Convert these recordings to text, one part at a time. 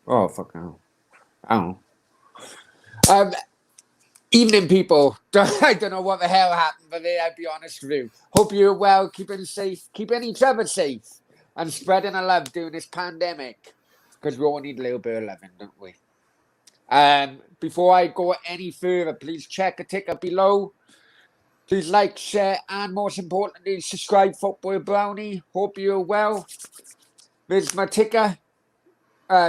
Oh, fuck no. Oh. Um, Evening, people. I don't know what the hell happened, but I'll be honest with you. Hope you're well, keeping safe, keeping each other safe, and spreading the love during this pandemic. Because we all need a little bit of loving, don't we? Before I go any further, please check a ticker below. Please like, share, and most importantly, subscribe for Brownie. Hope you're well. There's my ticker,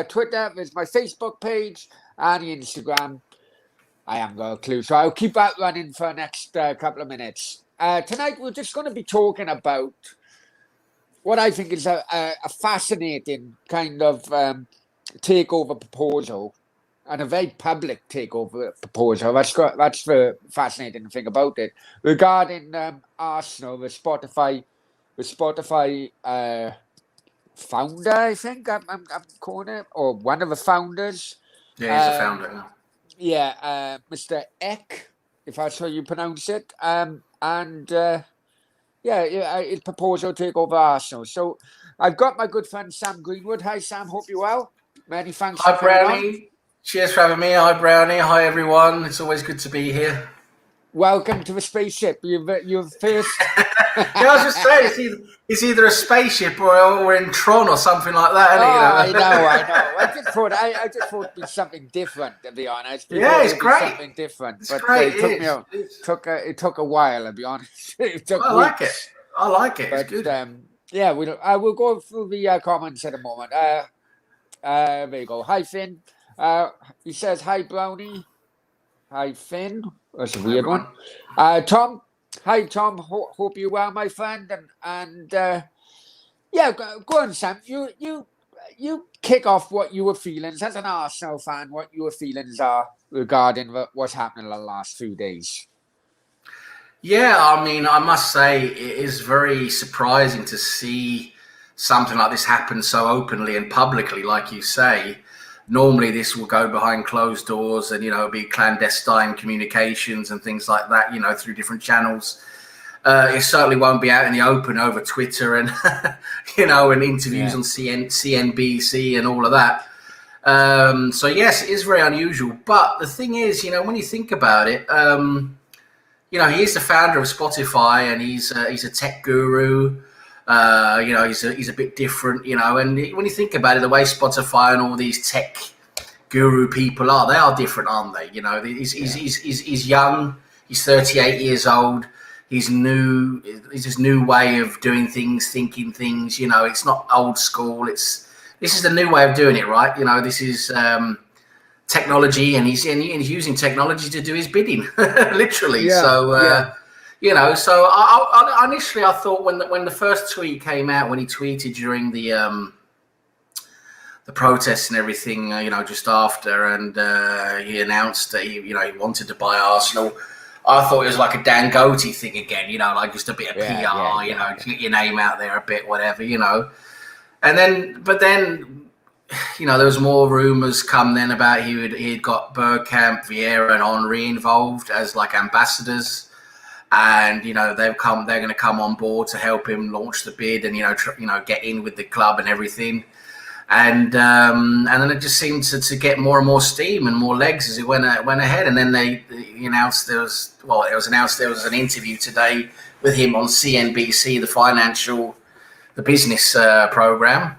Twitter, there's my Facebook page, and the Instagram. I haven't got a clue, so I'll keep that running for the next couple of minutes. Tonight, we're just going to be talking about what I think is a fascinating kind of takeover proposal and a very public takeover proposal. That's the fascinating thing about it regarding Arsenal, the Spotify founder. I think I'm calling it, or one of the founders. Yeah, he's the Um, founder. Mr. Ek, if that's how you pronounce it. His proposal to take over Arsenal. So I've got my good friend Sam Greenwood. Hi, Sam. Hope you're well. Many thanks for Hi, coming on. Brownie. Cheers for having me. Hi, Brownie. Hi, everyone. It's always good to be here. Welcome to the spaceship. You're first. Yeah, I was just saying, it's either a spaceship or we're in Tron or something like that, I isn't know, it? I know. I just thought it'd be something different, to be honest. We Yeah, thought it's it'd be great. something different, It's but great. it took me a, it took a while, to be honest. It took I like it. weeks. I like it. It's But good. yeah, we'll go through the comments in a moment. There you go. Hi, Finn. He says, hi, Brownie. Hi, Finn. That's a Hi, weird one. everyone. Tom. Hi, Tom. Hope you well, my friend. And yeah, go on, Sam. You kick off what your feelings as an Arsenal fan. What your feelings are regarding what's happening in the last few days. Yeah, I mean, I must say it is very surprising to see something like this happen so openly and publicly, like you say. Normally, this will go behind closed doors and, be clandestine communications and things like that, through different channels. It certainly won't be out in the open over Twitter and, and interviews Yeah. on CNBC and all of that. So, yes, it is very unusual. But the thing is, when you think about it, he is the founder of Spotify, and he's a tech guru. He's a bit different, And when you think about it, the way Spotify and all these tech guru people are, they are different, aren't they? He's young. He's 38 years old. He's new. It's his new way of doing things, thinking things. It's not old school. This is the new way of doing it, right? This is. Technology, and he's using technology to do his bidding, literally. Yeah. So I initially I thought when the first tweet came out, when he tweeted during the protests and everything, just after, and he announced that he wanted to buy Arsenal. I thought it was like a Dan Goatee thing again, like just a bit of PR, get your name out there a bit, whatever, And then. There was more rumours come then about he'd got Bergkamp, Vieira, and Henry involved as like ambassadors, and they're going to come on board to help him launch the bid and get in with the club and everything, and then it just seemed to get more and more steam and more legs as it went ahead, and then they announced it was announced there was an interview today with him on CNBC, the business program.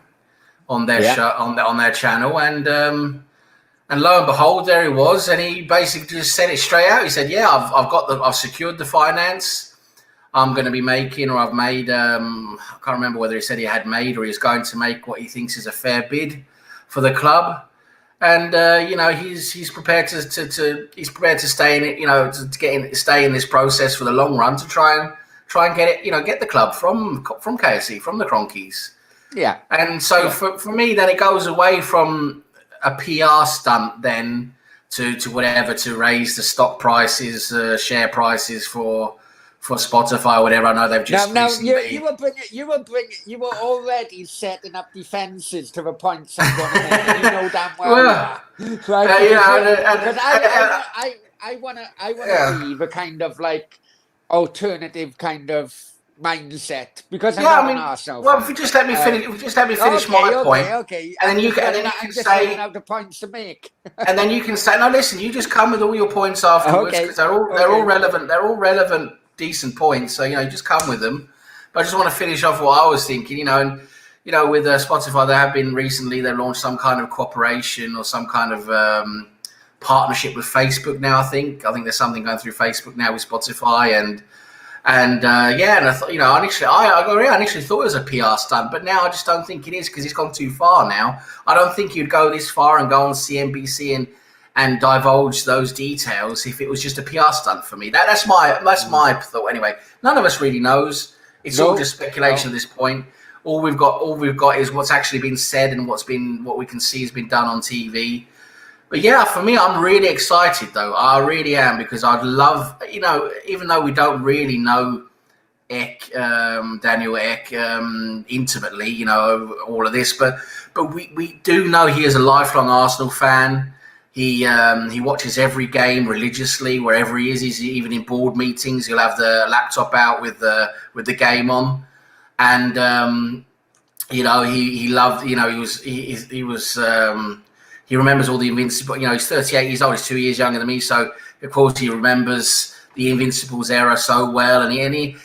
On their show, on their channel, and lo and behold, there he was, and he basically just said it straight out. He said, "Yeah, I've secured the finance. I'm going to be making, or I've made. I can't remember whether he said he had made or he's going to make what he thinks is a fair bid for the club, and he's prepared to stay in it, stay in this process for the long run to try and get it, get the club from KSC, from the Cronkies." Yeah. And so for me, then it goes away from a PR stunt then to whatever, to raise the stock prices, share prices for Spotify or whatever. I know they've just recently... you were already setting up defences to the point I'm going to make, and you know damn well you are. Right? I want to be the kind of like alternative kind of mindset because I'm Yeah, not I an mean, Arsenal well, fan. if you just let me finish, my point, Okay. and then you can I'm just running say, out of points to make. and then you can say, no, listen, you just come with all your points afterwards because they're all relevant. They're all relevant, decent points. So you just come with them. But I just want to finish off what I was thinking. And with Spotify, there have been recently they launched some kind of cooperation or some kind of partnership with Facebook now. I think there's something going through Facebook now with Spotify and I thought, I initially thought it was a PR stunt, but now I just don't think it is because it's gone too far now. I don't think you'd go this far and go on CNBC and divulge those details if it was just a PR stunt for me. That's my thought anyway. None of us really knows. It's all just speculation at this point. All we've got is what's actually been said and what we can see has been done on TV. But yeah, for me, I'm really excited though. I really am because I'd love, even though we don't really know Daniel Ek intimately, all of this, but we do know he is a lifelong Arsenal fan. He watches every game religiously wherever he is. He's even in board meetings. He'll have the laptop out with the game on, and he loved. He was. He remembers all the Invincibles. He's 38 years old. He's 2 years younger than me, so of course he remembers the Invincibles era so well. And he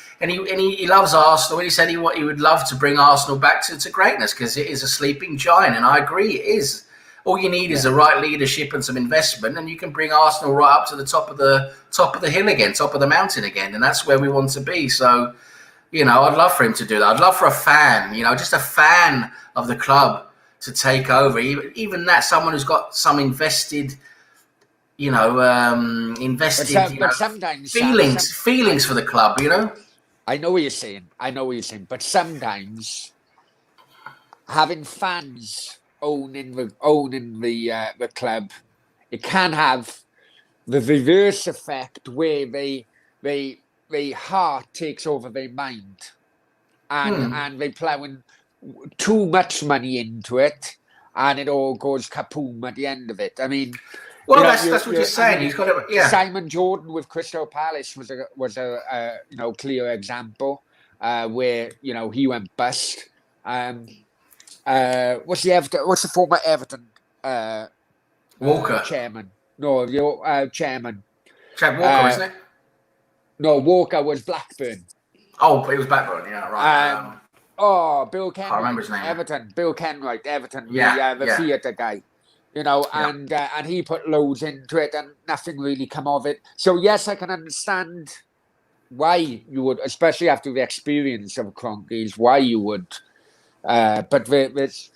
loves Arsenal. And he said he would love to bring Arsenal back to greatness because it is a sleeping giant. And I agree, it is. All you need is the right leadership and some investment, and you can bring Arsenal right up to the top of the hill again, top of the mountain again, and that's where we want to be. So, I'd love for him to do that. I'd love for a fan, just a fan of the club to take over, even that someone who's got some invested feelings for the club. I know what you're saying. But sometimes having fans owning the club, it can have the reverse effect where the heart takes over their mind, and they plowing too much money into it, and it all goes kaboom at the end of it. I mean, that's what you're saying. He's got to, Simon Jordan with Crystal Palace was a clear example where he went bust. What's the former Everton Walker chairman? No, chairman. Chad Walker, isn't it? No, Walker was Blackburn. Oh, it was Blackburn. Yeah, right. Bill Kenwright, I remember his name. Everton. Bill Kenwright, Everton. The theatre guy. And he put loads into it, and nothing really come of it. So yes, I can understand why you would, especially after the experience of Kroenke's, why you would. But it's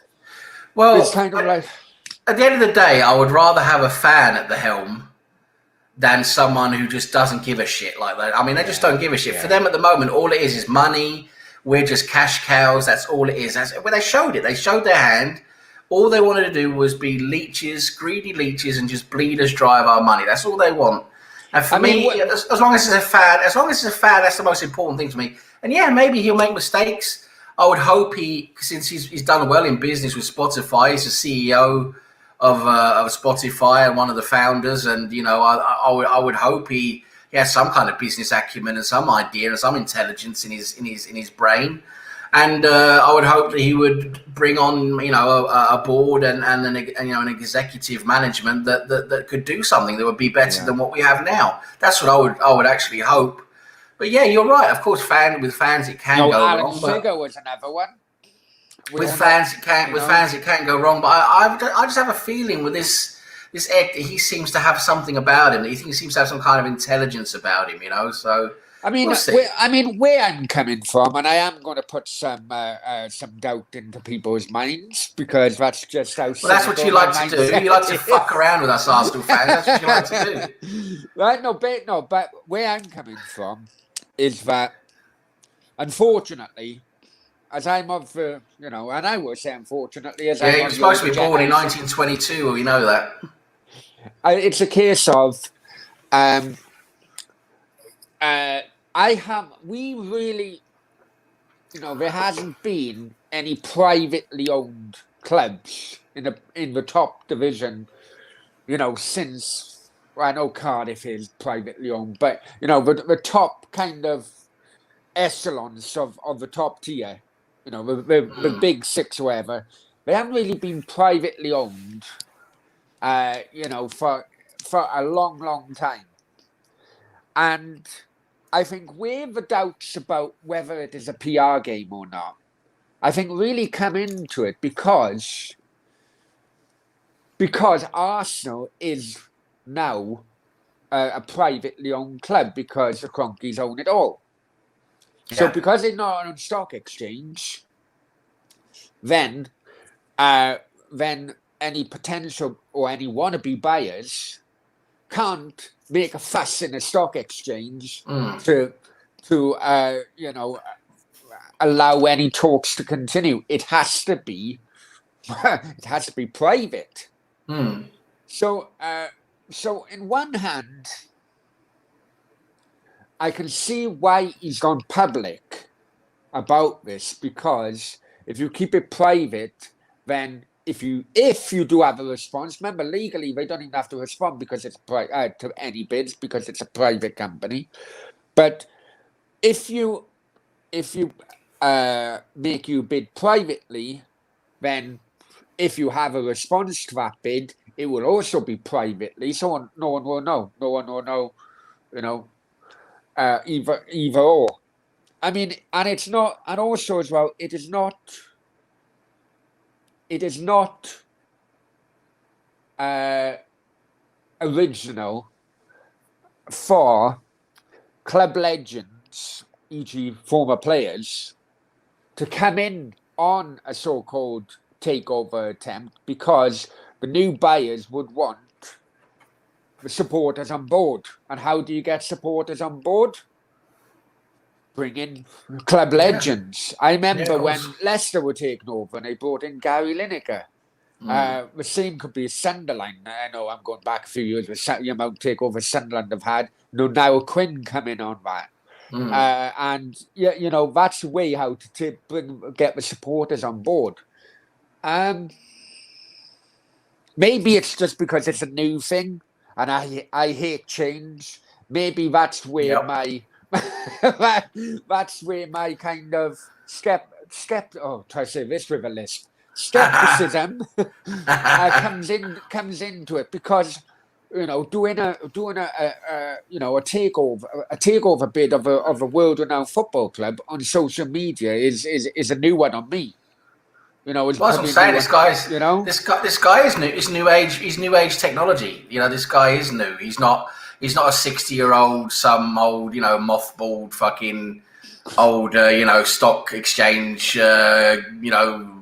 kind of like, at the end of the day, I would rather have a fan at the helm than someone who just doesn't give a shit like that. I mean, they just don't give a shit. For them at the moment, all it is money. We're just cash cows. That's all it is. They showed it. They showed their hand. All they wanted to do was be leeches, greedy leeches, and just bleed us dry of our money. That's all they want. And for me, as long as it's a fan, that's the most important thing to me. And yeah, maybe he'll make mistakes. I would hope since he's done well in business with Spotify, he's the CEO of Spotify and one of the founders. And I would hope he has some kind of business acumen and some idea and some intelligence in his brain. And I would hope that he would bring on a board and an executive management that could do something that would be better than what we have now. That's what I would actually hope. But yeah, you're right. Of course, with fans it can go Alan wrong. Sugar was another one. With fans it can go wrong. But I just have a feeling with this Ek that he seems to have something about him. He seems to have some kind of intelligence about him. So. I mean, where I'm coming from, and I am going to put some doubt into people's minds because that's just how. Well, that's what you like to do. You like to fuck around with us Arsenal fans. That's what you like to do. Right? But where I'm coming from is that, unfortunately, as I'm of, and I will say unfortunately, as he was supposed to be born in 1922. We know that. It's a case of. We really, there hasn't been any privately owned clubs in the top division, since, I know Cardiff is privately owned, but, the top kind of echelons of the top tier, the big six or whatever, they haven't really been privately owned, for a long, long time. And I think where the doubts about whether it is a PR game or not, I think really come into it because Arsenal is now a privately owned club because the Cronkies own it all. Yeah. So because they're not on stock exchange, then any potential or any wannabe buyers can't make a fuss in a stock exchange to allow any talks to continue. It has to be private. So in one hand, I can see why he's gone public about this, because if you keep it private, then if you do have a response, remember legally they don't even have to respond because it's to any bids because it's a private company. But if you make you bid privately, then if you have a response to that bid, it will also be privately, so no one will know. No one will know, either or. I mean, and it's not, and also as well, it is not original for club legends, e.g. former players, to come in on a so-called takeover attempt because the new buyers would want the supporters on board. And how do you get supporters on board? Bring in club legends. I remember when Leicester were taken over and they brought in Gary Lineker. The same could be Sunderland. I know I'm going back a few years with the amount of takeover Sunderland have had. Now Quinn coming on that. And that's the way how to get the supporters on board. Maybe it's just because it's a new thing and I hate change. Maybe that's where that's where my kind of try to say this with a list. Skepticism comes into it, because doing a takeover bid of a world-renowned football club on social media is a new one on me. That's what I'm saying. This guy is new. He's new age. He's new age technology. This guy is new. He's not a 60-year-old, some old, mothballed fucking old, stock exchange,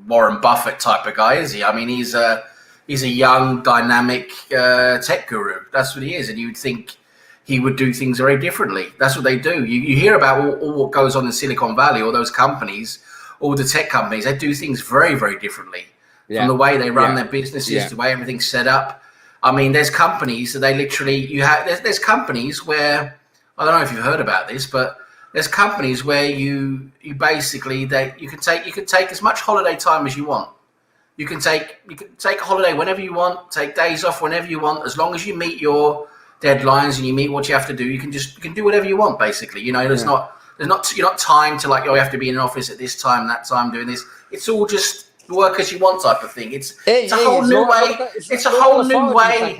Warren Buffett type of guy, is he? I mean, he's a young, dynamic tech guru. That's what he is, and you would think he would do things very differently. That's what they do. You hear about all what goes on in Silicon Valley, all those companies. All the tech companies, they do things very, very differently from the way they run their businesses, the way everything's set up. I mean, there's companies that they literally, there's companies where, I don't know if you've heard about this, but there's companies where you basically, you can take as much holiday time as you want. You can take a holiday whenever you want, take days off whenever you want, as long as you meet your deadlines and you meet what you have to do. You can do whatever you want, basically. You're not timed to you have to be in an office at this time, that time, doing this. It's all just work as you want type of thing. It's a whole new way. It's a whole new way.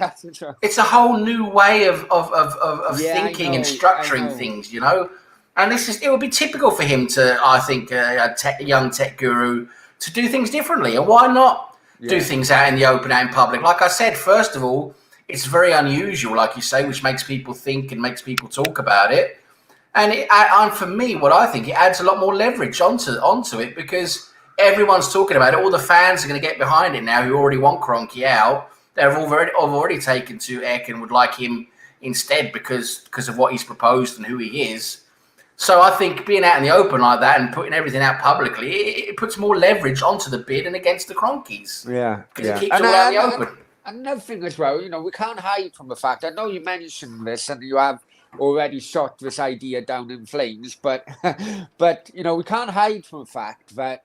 It's a whole new way of thinking and structuring things, And it would be typical for him to, I think, a young tech guru, to do things differently. And why not do things out in the open, out in public? Like I said, first of all, it's very unusual, like you say, which makes people think and makes people talk about it. And for me, what I think, it adds a lot more leverage onto it, because everyone's talking about it. All the fans are going to get behind it now who already want Kroenke out. They've already taken to Ek and would like him instead because of what he's proposed and who he is. So I think being out in the open like that and putting everything out publicly, it puts more leverage onto the bid and against the Cronkies. Yeah. Because it keeps it all out in the open. Another thing as well, we can't hide from the fact, I know you mentioned this and you have already shot this idea down in flames, but we can't hide from the fact that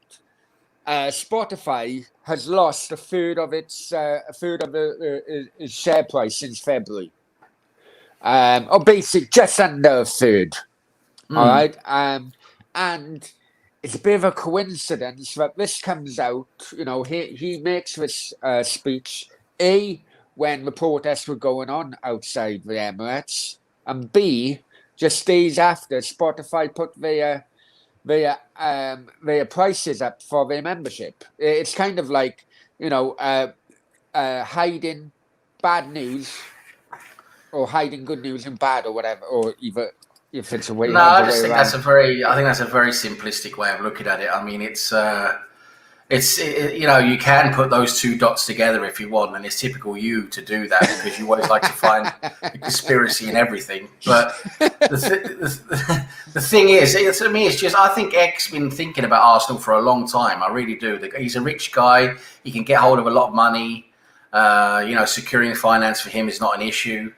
Spotify has lost a third of its share price since February, or basically just under a third. All right, And it's a bit of a coincidence that this comes out. He makes this speech when the protests were going on outside the Emirates, and B, just days after Spotify put their prices up for their membership. It's kind of like hiding bad news or hiding good news in bad or whatever, or either if it's a way. No, I just think that's a very simplistic way of looking at it. I mean, you can put those two dots together if you want, and it's typical you to do that because you always like to find the conspiracy in everything. But the thing is, to me, it's just I think Ek's been thinking about Arsenal for a long time. I really do. He's a rich guy. He can get hold of a lot of money. Securing finance for him is not an issue.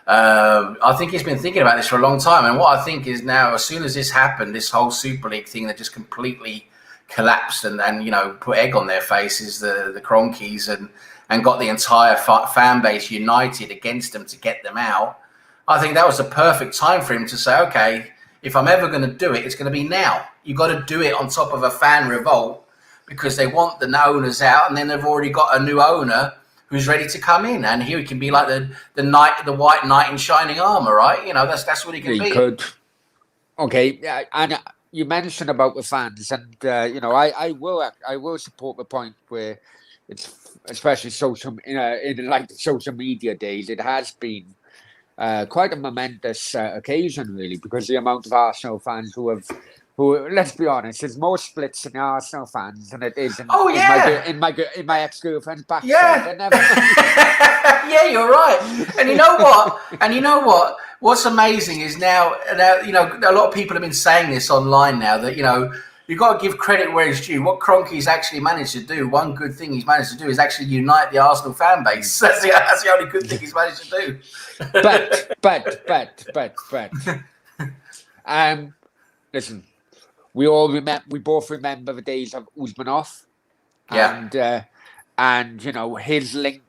I think he's been thinking about this for a long time. And what I think is now, as soon as this happened, this whole Super League thing that just completely collapsed and put egg on their faces, the Cronkies, and got the entire fan base united against them to get them out. I think that was the perfect time for him to say, okay, if I'm ever going to do it, it's going to be now. You've got to do it on top of a fan revolt because they want the owners out, and then they've already got a new owner who's ready to come in, and he can be like the white knight in shining armor, right? That's what he can be. Could. Okay, yeah, and you mentioned about the fans, and I will support the point where it's especially in like the social media days, it has been quite a momentous occasion, really, because the amount of Arsenal fans who, let's be honest, there's more splits in the Arsenal fans than it is in my ex-girlfriend's backside. Yeah. Yeah, you're right. And you know what? What's amazing is now, a lot of people have been saying this online now that, you've got to give credit where it's due. What Kroenke's actually managed to do, one good thing he's managed to do is actually unite the Arsenal fan base. That's the only good thing he's managed to do. But, listen, we both remember the days of Usmanov, and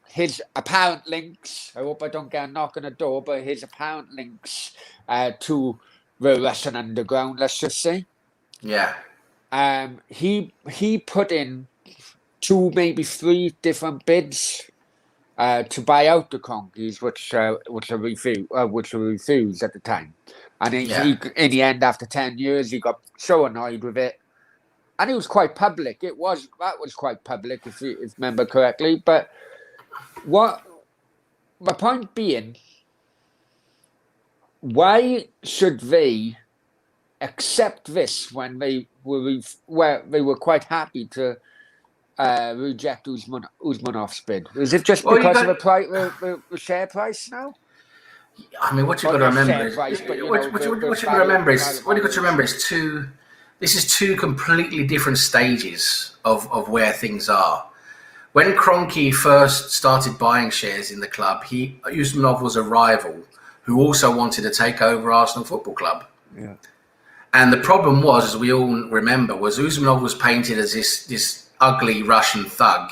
his apparent links. I hope I don't get a knock on the door, but his apparent links to the Russian underground. Let's just say, he put in 2, maybe 3 different bids to buy out the Cronkies, which were refused at the time. And he, in the end, after 10 years, he got so annoyed with it. And it was quite public. That was quite public, if you remember correctly. But my point being, why should they accept this when they were quite happy to reject Usmanov's bid? Is it just because of the share price now? I mean, what you've got to remember is this is two completely different stages of where things are. When Kroenke first started buying shares in the club, Usmanov was a rival who also wanted to take over Arsenal Football Club. Yeah. And the problem was, as we all remember, was Usmanov was painted as this ugly Russian thug,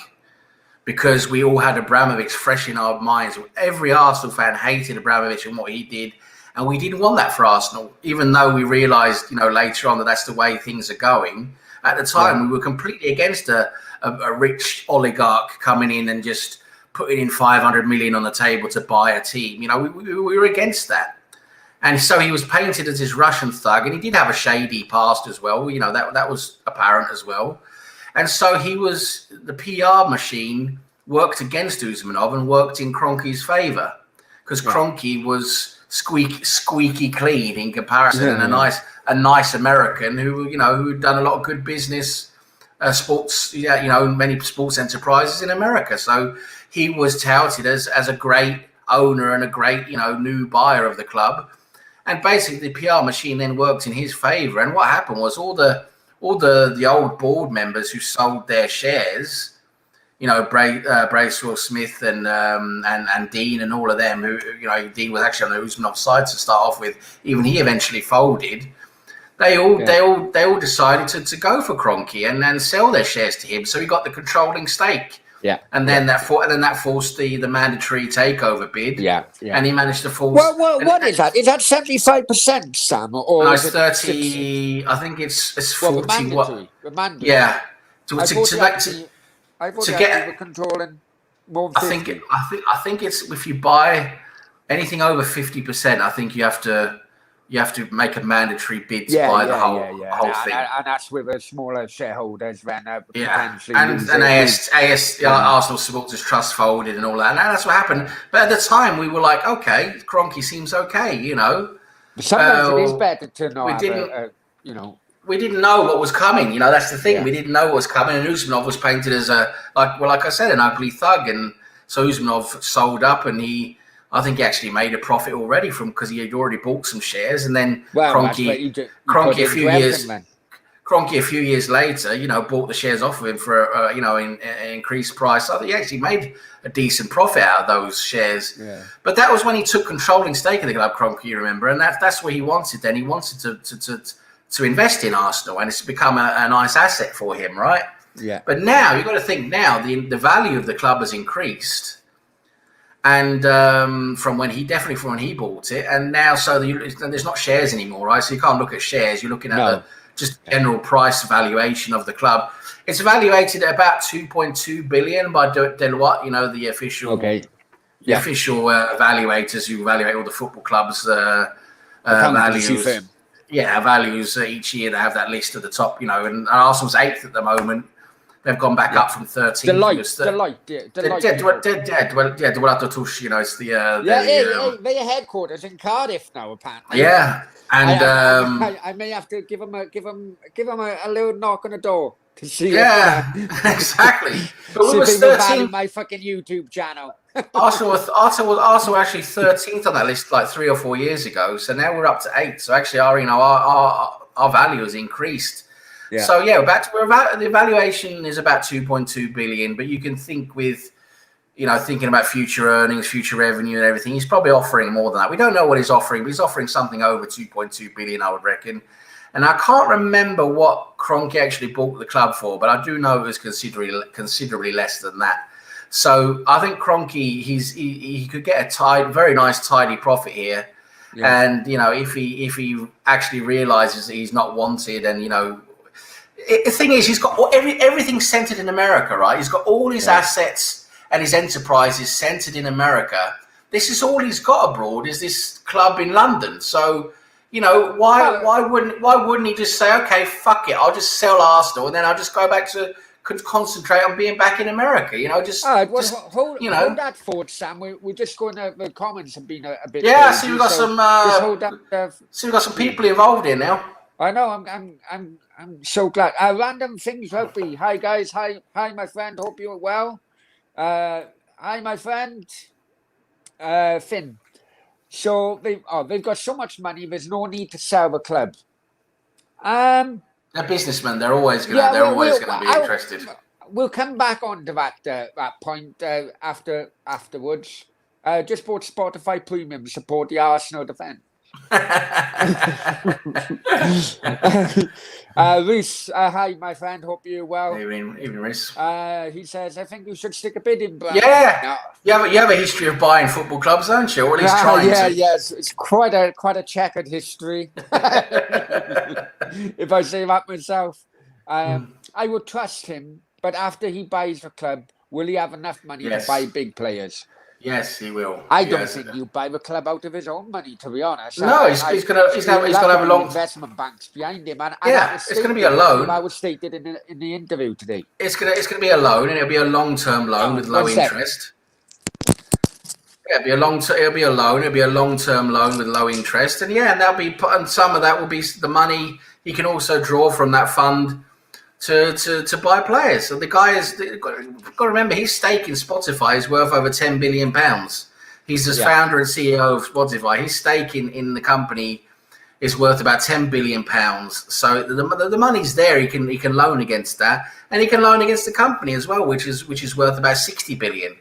because we all had Abramovich fresh in our minds. Every Arsenal fan hated Abramovich and what he did, and we didn't want that for Arsenal, even though we realised, later on that that's the way things are going. At the time, we were completely against a rich oligarch coming in and just putting in 500 million on the table to buy a team. We were against that. And so he was painted as this Russian thug, and he did have a shady past as well. That was apparent as well. And so the PR machine worked against Usmanov and worked in Kroenke's favour, because Kroenke was squeaky clean in comparison, and a nice American who'd done a lot of good business, sports, many sports enterprises in America. So he was touted as a great owner and a great, new buyer of the club. And basically the PR machine then worked in his favour. And what happened was all the old board members who sold their shares, Bracewell Smith and Dean and all of them, who Dean was actually on the Usmanov side to start off with. Even he eventually folded. They all decided to go for Kroenke and sell their shares to him. So he got the controlling stake Yeah. And then that forced the mandatory takeover bid. Yeah. And he managed to force. Well, what is that? Is that 75%, Sam, or No, is it's it 30. 60? I think it's Well, 40. mandatory. Mandatory. Yeah. I thought To you get. were controlling more than 50. I think it's if you buy anything over 50%. I think you have to make a mandatory bid to buy the whole thing. And that's with a smaller shareholders then potentially. And Arsenal Supporters Trust folded and all that. And that's what happened. But at the time, we were like, okay, Kroenke seems okay, you know. Sometimes it is better to know. We didn't know what was coming. You know, that's the thing. Yeah. We didn't know what was coming. And Usmanov was painted as like I said, an ugly thug. And so Usmanov sold up, and I think he actually made a profit already because he had already bought some shares. And then Kroenke a few years later, you know, bought the shares off of him for an increased price. I think he actually made a decent profit out of those shares. Yeah. But that was when he took controlling stake in the club, Kroenke, you remember, and that's what he wanted. Then he wanted to invest in Arsenal, and it's become a nice asset for him, right? Yeah. But now you've got to think the value of the club has increased, and from when he bought it, and now there's not shares anymore, right? So you can't look at shares. You're looking at just general price valuation of the club. It's valuated at about 2.2 billion by Deloitte, you know, the official official evaluators who evaluate all the football clubs' values. Yeah, values each year. They have that list at the top, you know, and Arsenal's 8th at the moment. They've gone back up from 13. Deloitte. You know, it's their headquarters in Cardiff now, apparently. Yeah, and I may have to give them a little knock on the door to see. Yeah, exactly. But we were 13. My fucking YouTube channel. Arsenal were actually 13th on that list like 3 or 4 years ago. So now we're up to 8. So actually, our value has increased. Yeah. So yeah, the evaluation is about 2.2 billion. But you can think with, you know, thinking about future earnings, future revenue, and everything. He's probably offering more than that. We don't know what he's offering, but he's offering something over 2.2 billion, I would reckon. And I can't remember what Kroenke actually bought the club for, but I do know it was considerably less than that. So I think Kroenke, he could get a very nice tidy profit here. Yeah. And, you know, if he actually realizes that he's not wanted, and, you know, the thing is, he's got everything centered in America, right? He's got all his assets and his enterprises centered in America. This is all he's got abroad, is this club in London. So, you know, why wouldn't he just say, okay, fuck it, I'll just sell Arsenal and then I'll just go back to concentrate on being back in America, you know, hold that thought, Sam. We're just going to, the comments have been a bit. Yeah, so we've got we've got some people involved here now. I know. I'm so glad. Random things, Rugby. Hi guys. Hi, my friend. Hope you're well. Hi, my friend. Finn. So they've got so much money. There's no need to sell the club. They're businessmen. They're always going to be interested. We'll come back on to that point afterwards. Just bought Spotify Premium to support the Arsenal defence. Reese, hi, my friend. Hope you're well. Evening, Reese. He says, I think you should stick a bid in. Brownie. Yeah, you have a history of buying football clubs, don't you? Or at least trying to. Yes, it's quite a checkered history. If I say that myself, I would trust him. But after he buys the club, will he have enough money to buy big players? Yes, he will. I don't think he'll buy the club out of his own money, to be honest. No, he's going to have a long investment banks behind him. And it's going to be a loan. I was stated in the interview today. It's going to be a loan, and it'll be a long-term loan with low interest. Yeah, it'll be a loan. It'll be a long-term loan with low interest, and and some of that will be the money he can also draw from that fund to buy players. So the guy you've got to remember, his stake in Spotify is worth over £10 billion. He's the founder and CEO of Spotify. His stake in the company is worth about £10 billion. So the money's there. He can loan against that, and he can loan against the company as well, which is worth about 60 billion.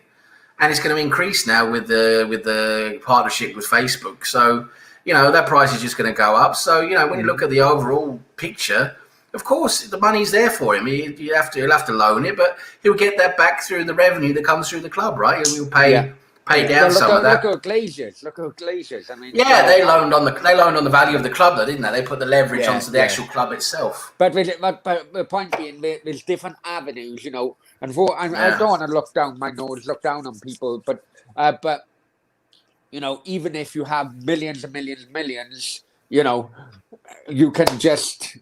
And it's going to increase now with the partnership with Facebook. So, you know, that price is just going to go up. So, you know, when you look at the overall picture, Of course, the money's there for him. He'll have to loan it, but he'll get that back through the revenue that comes through the club, right? He'll pay down some of that. Look at Glaciers. I mean, they loaned on the value of the club, though, didn't they? They put the leverage onto the actual club itself. But the point being, there's different avenues, and I don't want to look down on people, but even if you have millions and millions, you can just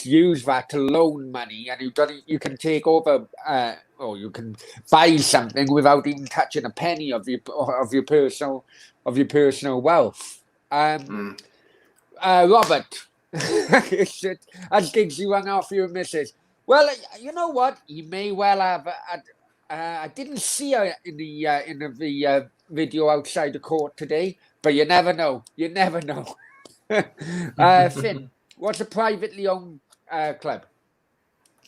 use that to loan money, and you can take over, or you can buy something without even touching a penny of your personal wealth. Robert, as gigs you hung off your missus. Well, you know what? You may well have. I didn't see her in the video outside the court today, but you never know. Finn, what's a privately owned club?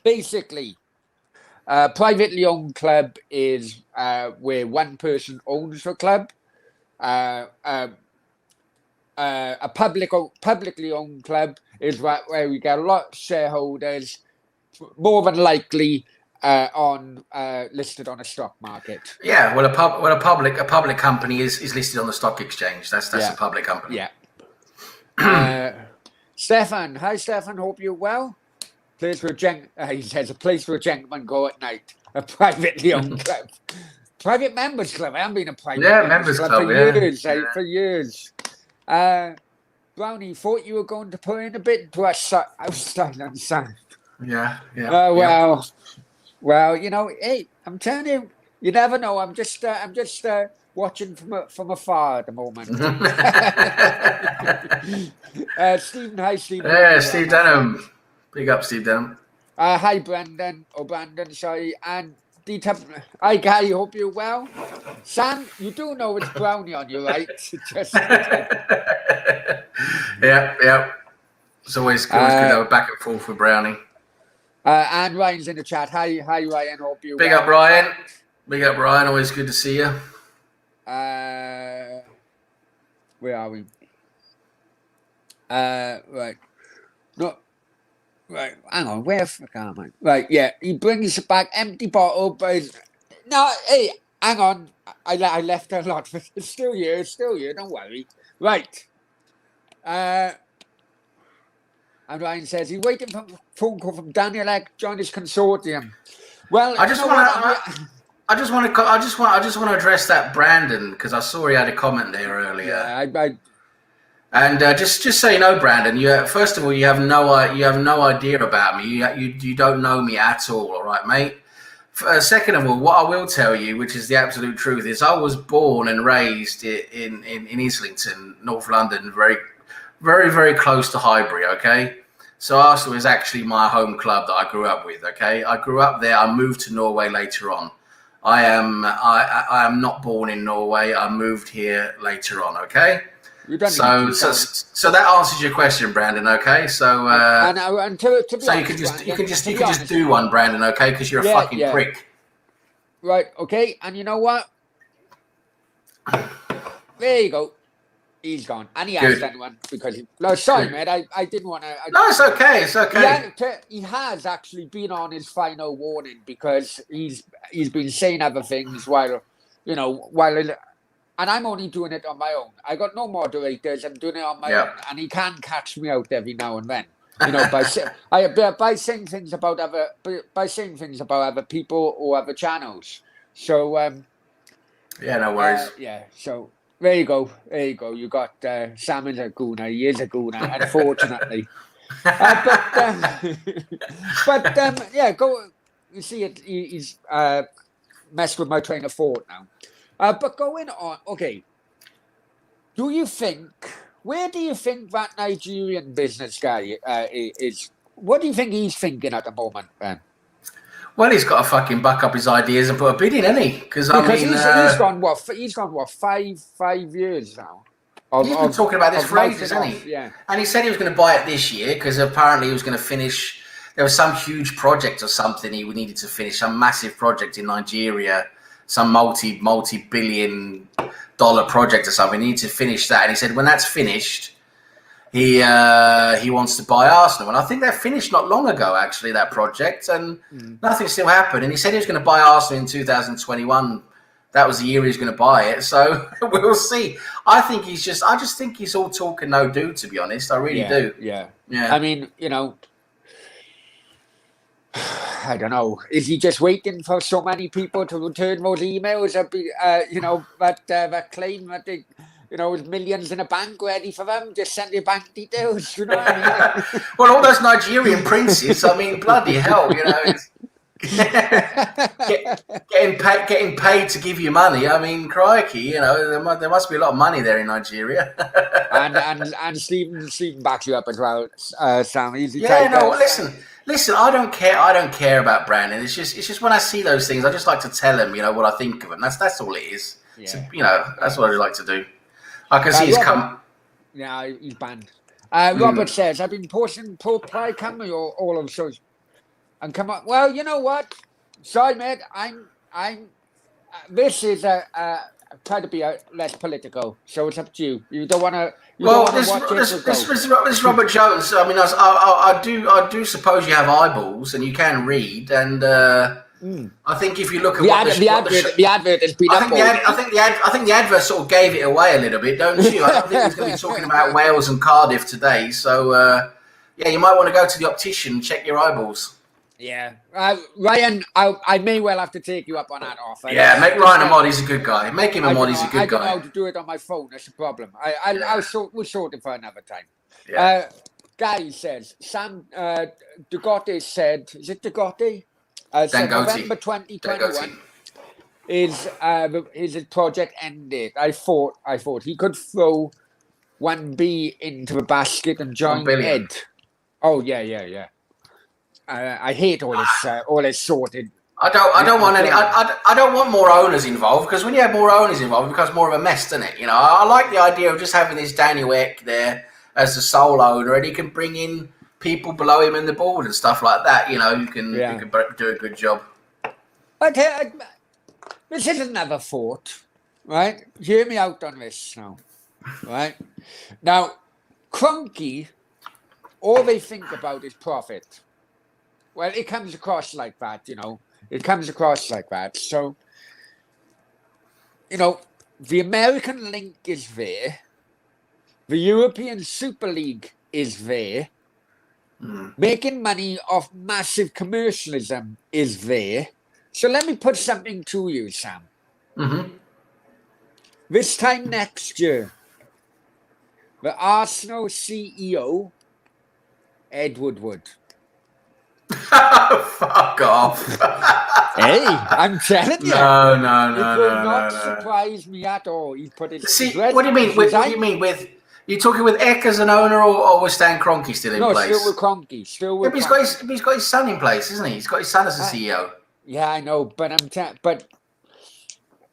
Basically, a privately owned club is where one person owns the club. A publicly owned club is where we get a lot of shareholders, more than likely listed on a stock market. Yeah, well, a public company is listed on the stock exchange. That's a public company. Yeah. Stefan, hi Stefan. Hope you're well. He says a place where a gentleman go at night. A privately owned club. Private members club. I haven't been a private members club for years. Brownie, thought you were going to put in a bit to us outside on Sun. Yeah. Well, hey, I'm telling you, you never know. I'm just watching from afar at the moment. Stephen, hi Stephen. Yeah, Steve Denham. Big up, Steve Denham. Hi Brandon, sorry, and hi Guy, hope you're well. Sam, you do know it's Brownie on you, right? Yeah. It's always good to have a back and forth with Brownie. And Ryan's in the chat. Hi Ryan, hope you're Big well. up Ryan, always good to see you. Where are we? Right. No. Right, hang on, where the fuck am I? Right, yeah, he brings back empty bottle, but no, hey, hang on, I left a lot, but it's still here, don't worry. Right, and Ryan says he's waiting for a phone call from Daniel Ek, join his consortium. Well, I just want to address that Brandon, because I saw he had a comment there earlier. Yeah, And just so you know, Brandon, first of all, you have no idea about me. You don't know me at all right, mate? Second of all, what I will tell you, which is the absolute truth, is I was born and raised in Islington, North London, very, very, very close to Highbury. Okay, so Arsenal is actually my home club that I grew up with. Okay, I grew up there. I moved to Norway later on. I am not born in Norway. I moved here later on. Okay. So that answers your question, Brandon. Okay, so you can just do one, Brandon. Okay, because you're a fucking prick. Right. Okay, and you know what? There you go. He's gone, and he has done one because. Sorry, mate. I didn't want to. No, it's okay. It's okay. He has actually been on his final warning because he's been saying other things while. And I'm only doing it on my own. I got no moderators. I'm doing it on my own, and he can catch me out every now and then. By saying things about other people or other channels. So no worries. So there you go. You got Sam is a gooner. He is a gooner, unfortunately. Go. You see it. He's messed with my train of thought now. But going on, okay. Where do you think that Nigerian business guy is? What do you think he's thinking at the moment, Ben? Well, he's got to fucking buck up his ideas and put a bid in, hasn't he? Because he's gone what? 5 years now. He's been talking about this for ages, hasn't he? Yeah. And he said he was going to buy it this year because apparently he was going to finish. There was some huge project or something he needed to finish, some massive project in Nigeria. Some multi-billion-dollar project or something. He needs to finish that. And he said, when that's finished, he wants to buy Arsenal, and I think that finished not long ago, actually, that project, and nothing still happened. And he said he was going to buy Arsenal in 2021. That was the year he was going to buy it, so we'll see. I just think he's all talk and no do, to be honest. I really do. Yeah. I mean, I don't know. Is he just waiting for so many people to return those emails that claim that they, with millions in a bank ready for them? Just send your bank details. You know what I mean? Well, all those Nigerian princes. I mean, bloody hell, getting paid to give you money. I mean, crikey, there must be a lot of money there in Nigeria. and Stephen backs you up as well, Sam. Listen. I don't care about branding. It's just when I see those things, I just like to tell them, what I think of them. That's all it is. Yeah. So, that's what I like to do. I can see he's come. Yeah, he's banned. Robert says, I've been posting pro-play camera all of shows. And come on. Well, you know what? Sorry, mate. This is try to be less political, so it's up to you. You don't want to. This Robert Jones. I mean, I do suppose you have eyeballs and you can read, and I think if you look at the advert has been up. I think the advert sort of gave it away a little bit, don't you? I don't think he's going to be talking about Wales and Cardiff today. So you might want to go to the optician and check your eyeballs. Yeah, Ryan, I may well have to take you up on that offer. Yeah, make Ryan a mod. He's a good guy. Make him a mod. He's a good guy. I don't know how to do it on my phone. That's the problem. We'll sort it for another time. Yeah. Gary says, Sam Dugotti said, is it Dugotti? Said November 2021 is his project end date. I thought he could throw 1B into the basket and join Ed. Oh yeah. I hate all this sorted. I don't want more owners involved, because when you have more owners involved, it becomes more of a mess, doesn't it? I like the idea of just having this Daniel Ek there as the sole owner, and he can bring in people below him in the board and stuff like that. You can do a good job. But this is another thought, right? Hear me out on this now, right? Now, Cronky, all they think about is profit. Well, it comes across like that, It comes across like that. So, the American link is there. The European Super League is there. Making money off massive commercialism is there. So let me put something to you, Sam. This time next year, the Arsenal CEO, Ed Woodward. Fuck off. Hey, I'm telling you. No. It will not surprise me at all. He put it. See, what do you mean? What do you mean with? You talking with Ek as an owner, or with Stan Kroenke still in place? No, still with Kroenke. He's got his son in place, isn't he? He's got his son as a CEO. Yeah, I know, but but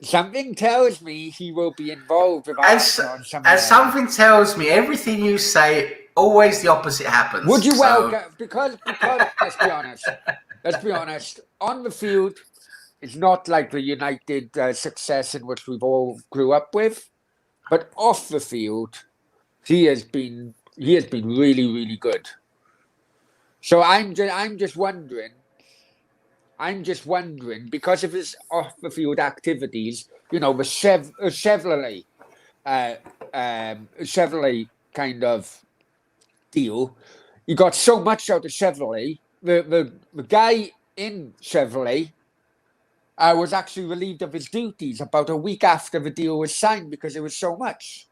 something tells me he will be involved with Arsenal. And something tells me everything you say, always the opposite happens. Would you welcome? Because let's be honest. On the field, it's not like the United success in which we've all grew up with, but off the field, he has been really, really good. So I'm just wondering because of his off the field activities, the Chevrolet kind of deal. He got so much out of Chevrolet. The guy in Chevrolet was actually relieved of his duties about a week after the deal was signed because it was so much.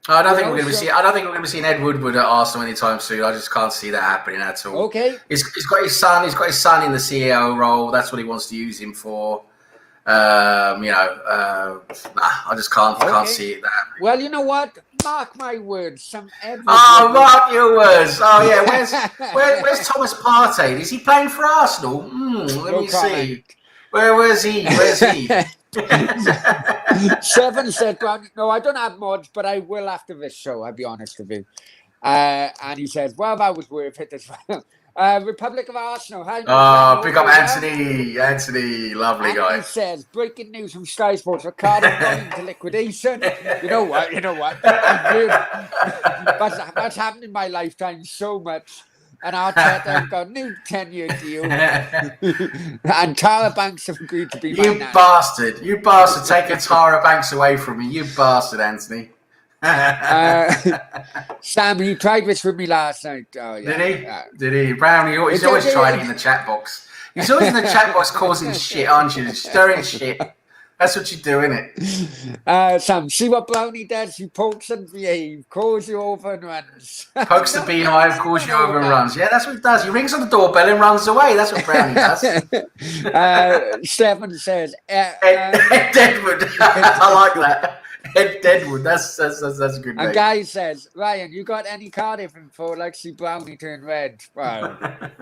I don't think we're going to be seeing Ed Woodward at Arsenal anytime soon. I just can't see that happening at all. Okay. He's got his son. He's got his son in the CEO role. That's what he wants to use him for. I just can't see it that. Well, you know what? Mark my words. Mark your words. Oh yeah. Where's Thomas Partey? Is he playing for Arsenal? Let me see. Where's he? 7 said, no, I don't have mods, but I will after this show, I'll be honest with you. And he says, well, that was worth it as well. Republic of Arsenal. Hi, Oh, pick up Anthony. Anthony, lovely guy. He says, breaking news from Sky Sports: Cardiff gone into liquidation. You know what? I've heard that's happened in my lifetime so much. And Arteta got a new 10-year deal. And Tara Banks have agreed to be my You bastard. You bastard. Taking Tara Banks away from me. You bastard, Anthony. Sam, he tried this with me last night. Oh, yeah. Did he? Did he? Brownie, he's always trying in the chat box. He's always in the chat box causing shit, aren't you? Stirring shit. That's what you do, innit? Sam, see what Brownie does? He pokes and behave, calls you over and runs. Pokes the beehive, calls you over and runs. Yeah, that's what he does. He rings on the doorbell and runs away. That's what Brownie does. Stefan says... Ed Deadwood. I like that. Ed Deadwood. That's a good name. And Guy says, Ryan, you got any Cardiff info? Like see Brownie turn red. Wow.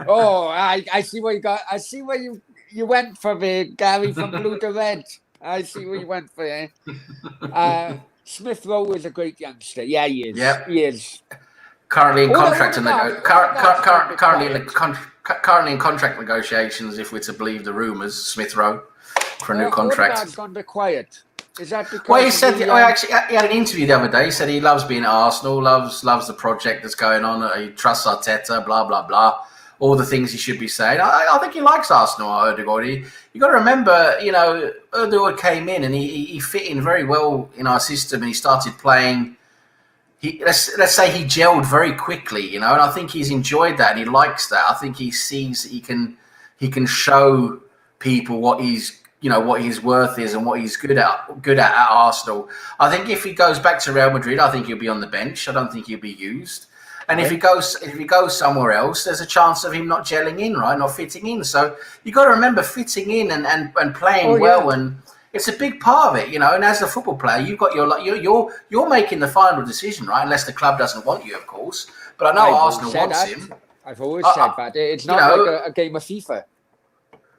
Oh, I see what you got. I see where you went for the Gary from blue to red. I see what you went for, eh? Smith Rowe is a great youngster. Yeah, he is. Yep. He is. Currently in contract currently in contract negotiations, if we're to believe the rumours, Smith Rowe for a new contract. Odegaard's gone a bit quiet. Is that because? Well, he said. He had an interview the other day. He said he loves being at Arsenal, loves the project that's going on. He trusts Arteta. Blah blah blah. All the things he should be saying. I think he likes Arsenal, Odegaard. You got to remember, Odegaard came in and he fit in very well in our system, and he started playing. Let's say he gelled very quickly, and I think he's enjoyed that and he likes that. I think he sees that he can show people what his worth is and what he's good at Arsenal. I think if he goes back to Real Madrid, I think he'll be on the bench. I don't think he'll be used. And if he goes somewhere else, there's a chance of him not gelling in, right? Not fitting in. So you got to remember fitting in and playing well, and it's a big part of it, And as a football player, you've got you're making the final decision, right? Unless the club doesn't want you, of course. But I know Arsenal wants him. I've always said that it's not like a game of FIFA.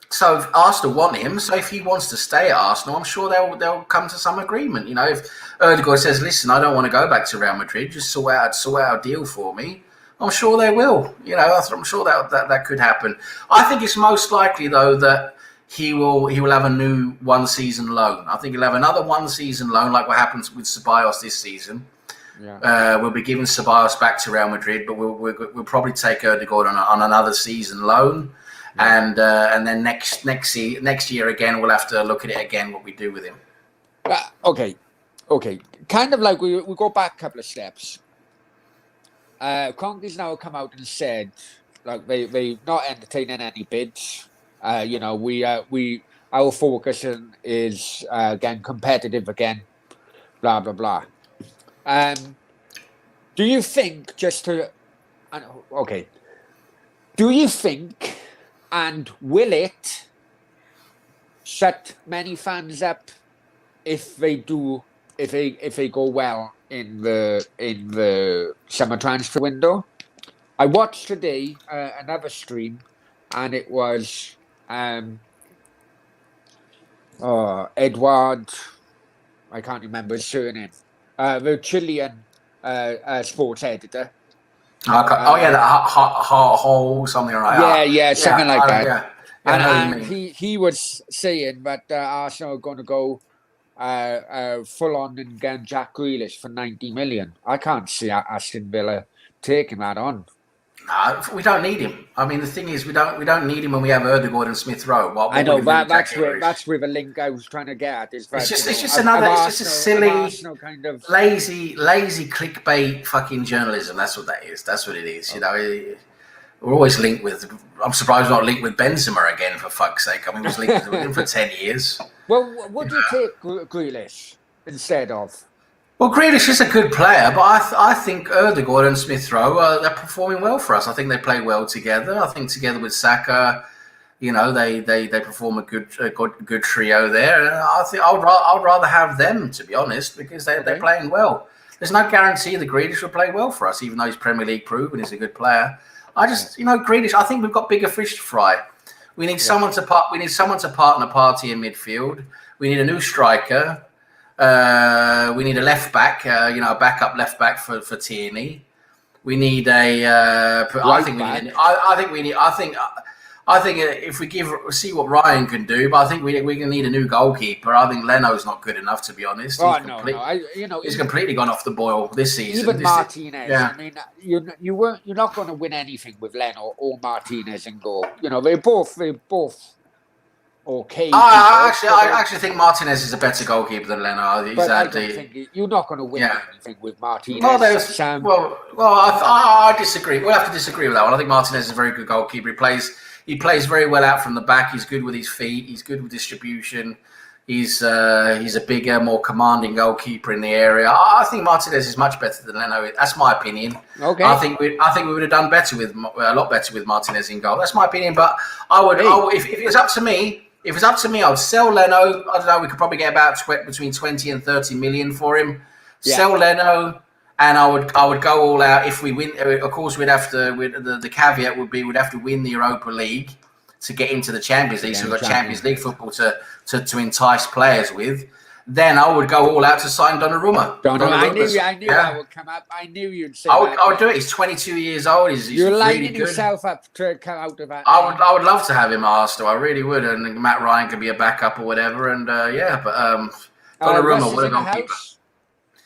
So if Arsenal want him, so if he wants to stay at Arsenal, I'm sure they'll come to some agreement. If Odegaard says, "Listen, I don't want to go back to Real Madrid. Just sort out a deal for me," I'm sure they will. I'm sure that could happen. I think it's most likely though that he will have a new 1-season loan. I think he'll have another 1-season loan, like what happens with Ceballos this season. Yeah. We'll be giving Ceballos back to Real Madrid, but we'll probably take Odegaard on another season loan. Yeah. And then next year again, we'll have to look at it again, what we do with him. Okay. Kind of like we go back a couple of steps. Conky's now come out and said, like they not entertaining any bids. Our focus is again competitive again. Blah blah blah. Do you think Do you think? And will it shut many fans up if they go well in the summer transfer window? I watched today another stream, and it was Edward. I can't remember his surname. The Chilean sports editor. Something like something like that. Yeah. And he was saying that Arsenal are going to go full on and get Jack Grealish for 90 million. I can't see Aston Villa taking that on. We don't need him. I mean, the thing is, we don't need him when we have Odegaard and Smith Rowe. I know that's where the link I was trying to get at. It's just a silly, kind of lazy clickbait fucking journalism. That's what that is. That's what it is. We're always linked with. I'm surprised we're not linked with Benzema again. For fuck's sake, I mean, we was linked with him for 10 years. Well, would you take Grealish instead of? Well, Grealish is a good player, but I think Odegaard and Smith Rowe they're performing well for us. I think they play well together. I think together with Saka, they perform a good trio there. And I think I'd rather have them, to be honest, because they're playing well. There's no guarantee that Grealish will play well for us, even though he's Premier League proven, he's a good player. Grealish. I think we've got bigger fish to fry. We need someone to partner party in midfield. We need a new striker. We need a left back, a backup left back for Tierney. We need a. I think we need. I think we need. I think if we see what Ryan can do, but I think we're going to need a new goalkeeper. I think Leno's not good enough, to be honest. He's completely gone off the boil this season. Even Martinez. I mean, you're not going to win anything with Leno or Martinez in goal. They're both okay. I actually think Martinez is a better goalkeeper than Leno. I don't think you're not going to win anything with Martinez. I disagree. We'll have to disagree with that one. I think Martinez is a very good goalkeeper. He plays very well out from the back. He's good with his feet. He's good with distribution. He's a bigger, more commanding goalkeeper in the area. I think Martinez is much better than Leno. That's my opinion. Okay. I think we would have done a lot better with Martinez in goal. That's my opinion. But if it was up to me, I'd sell Leno. I don't know. We could probably get about between 20 and 30 million for him. Yeah. Sell Leno. And I would go all out if we win. Of course, we'd have to. The caveat would be we'd have to win the Europa League to get into the Champions League. So we've got Champions League football to entice players with. Then I would go all out to sign Donnarumma. I knew that would come up. I knew you'd say I would do it. He's 22 years old. You're lining really yourself up to come out of that. I would love to have him at Arsenal. I really would. And Matt Ryan could be a backup or whatever. And Donnarumma would have gone keeper.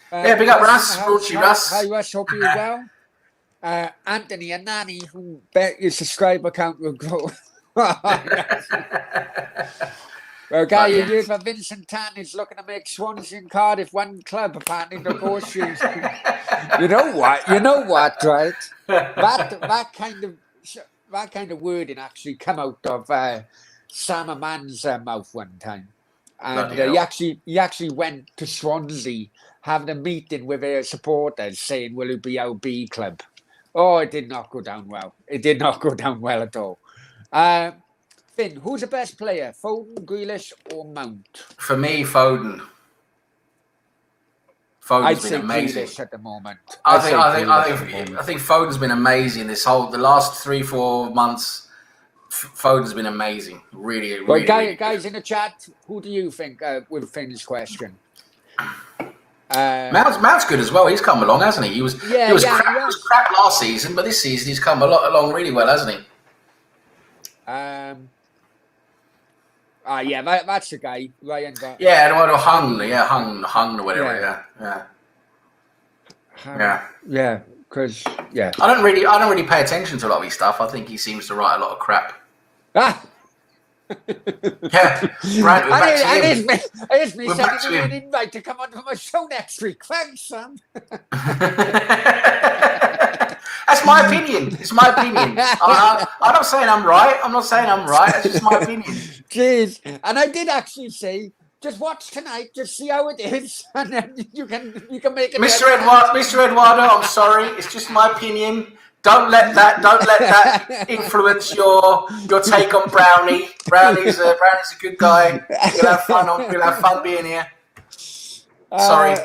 Big up Russ. Russ. Hi Russ, hope you're well. Anthony and Nanny, who bet your subscriber count will grow. Well, Guy, you heard that Vincent Tan is looking to make Swansea and Cardiff one club, apparently the horseshoes. You know what, right? That kind of wording actually come out of Sam Aman's mouth one time. And he actually went to Swansea having a meeting with their supporters saying, will it be our B club? Oh, it did not go down well. It did not go down well at all. Finn, who's the best player? Foden, Grealish or Mount? For me, Foden. Foden's been amazing. Grealish at the moment. I think Foden's been amazing the last 3-4 months. Foden's been amazing. Really, well, really. Guys in the chat, who do you think with Finn's question? Mount's good as well. He's come along, hasn't he? He was crap last season, but this season he's come along really well, hasn't he? That's the guy, Ryan. Hung or whatever. Yeah. Because I don't really pay attention to a lot of his stuff. I think he seems to write a lot of crap. It's me sending you an invite to come on to my show next week. Thanks, Sam. That's my opinion. It's my opinion. I'm not saying I'm right. It's just my opinion. Jeez. And I did actually say, just watch tonight, just see how it is, and then you can make it. Mr. Eduardo, I'm sorry. It's just my opinion. Don't let that influence your take on Brownie. Brownie's a good guy. We'll have fun being here. Sorry.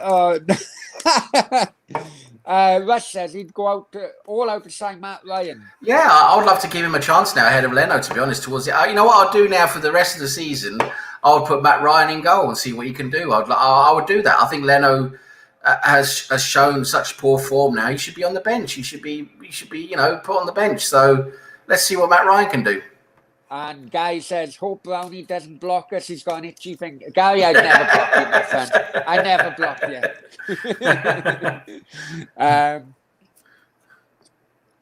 Russ says he'd go all out to sign Matt Ryan. Yeah, I would love to give him a chance now ahead of Leno, to be honest. Towards it, you know what I'll do now for the rest of the season? I would put Matt Ryan in goal and see what he can do. I would do that. I think Leno has shown such poor form now. He should be on the bench. He should be put on the bench. So let's see what Matt Ryan can do. And Guy says, hope Brownie doesn't block us. He's got an itchy finger. Gary, I'd never block you, my friend. I never blocked you.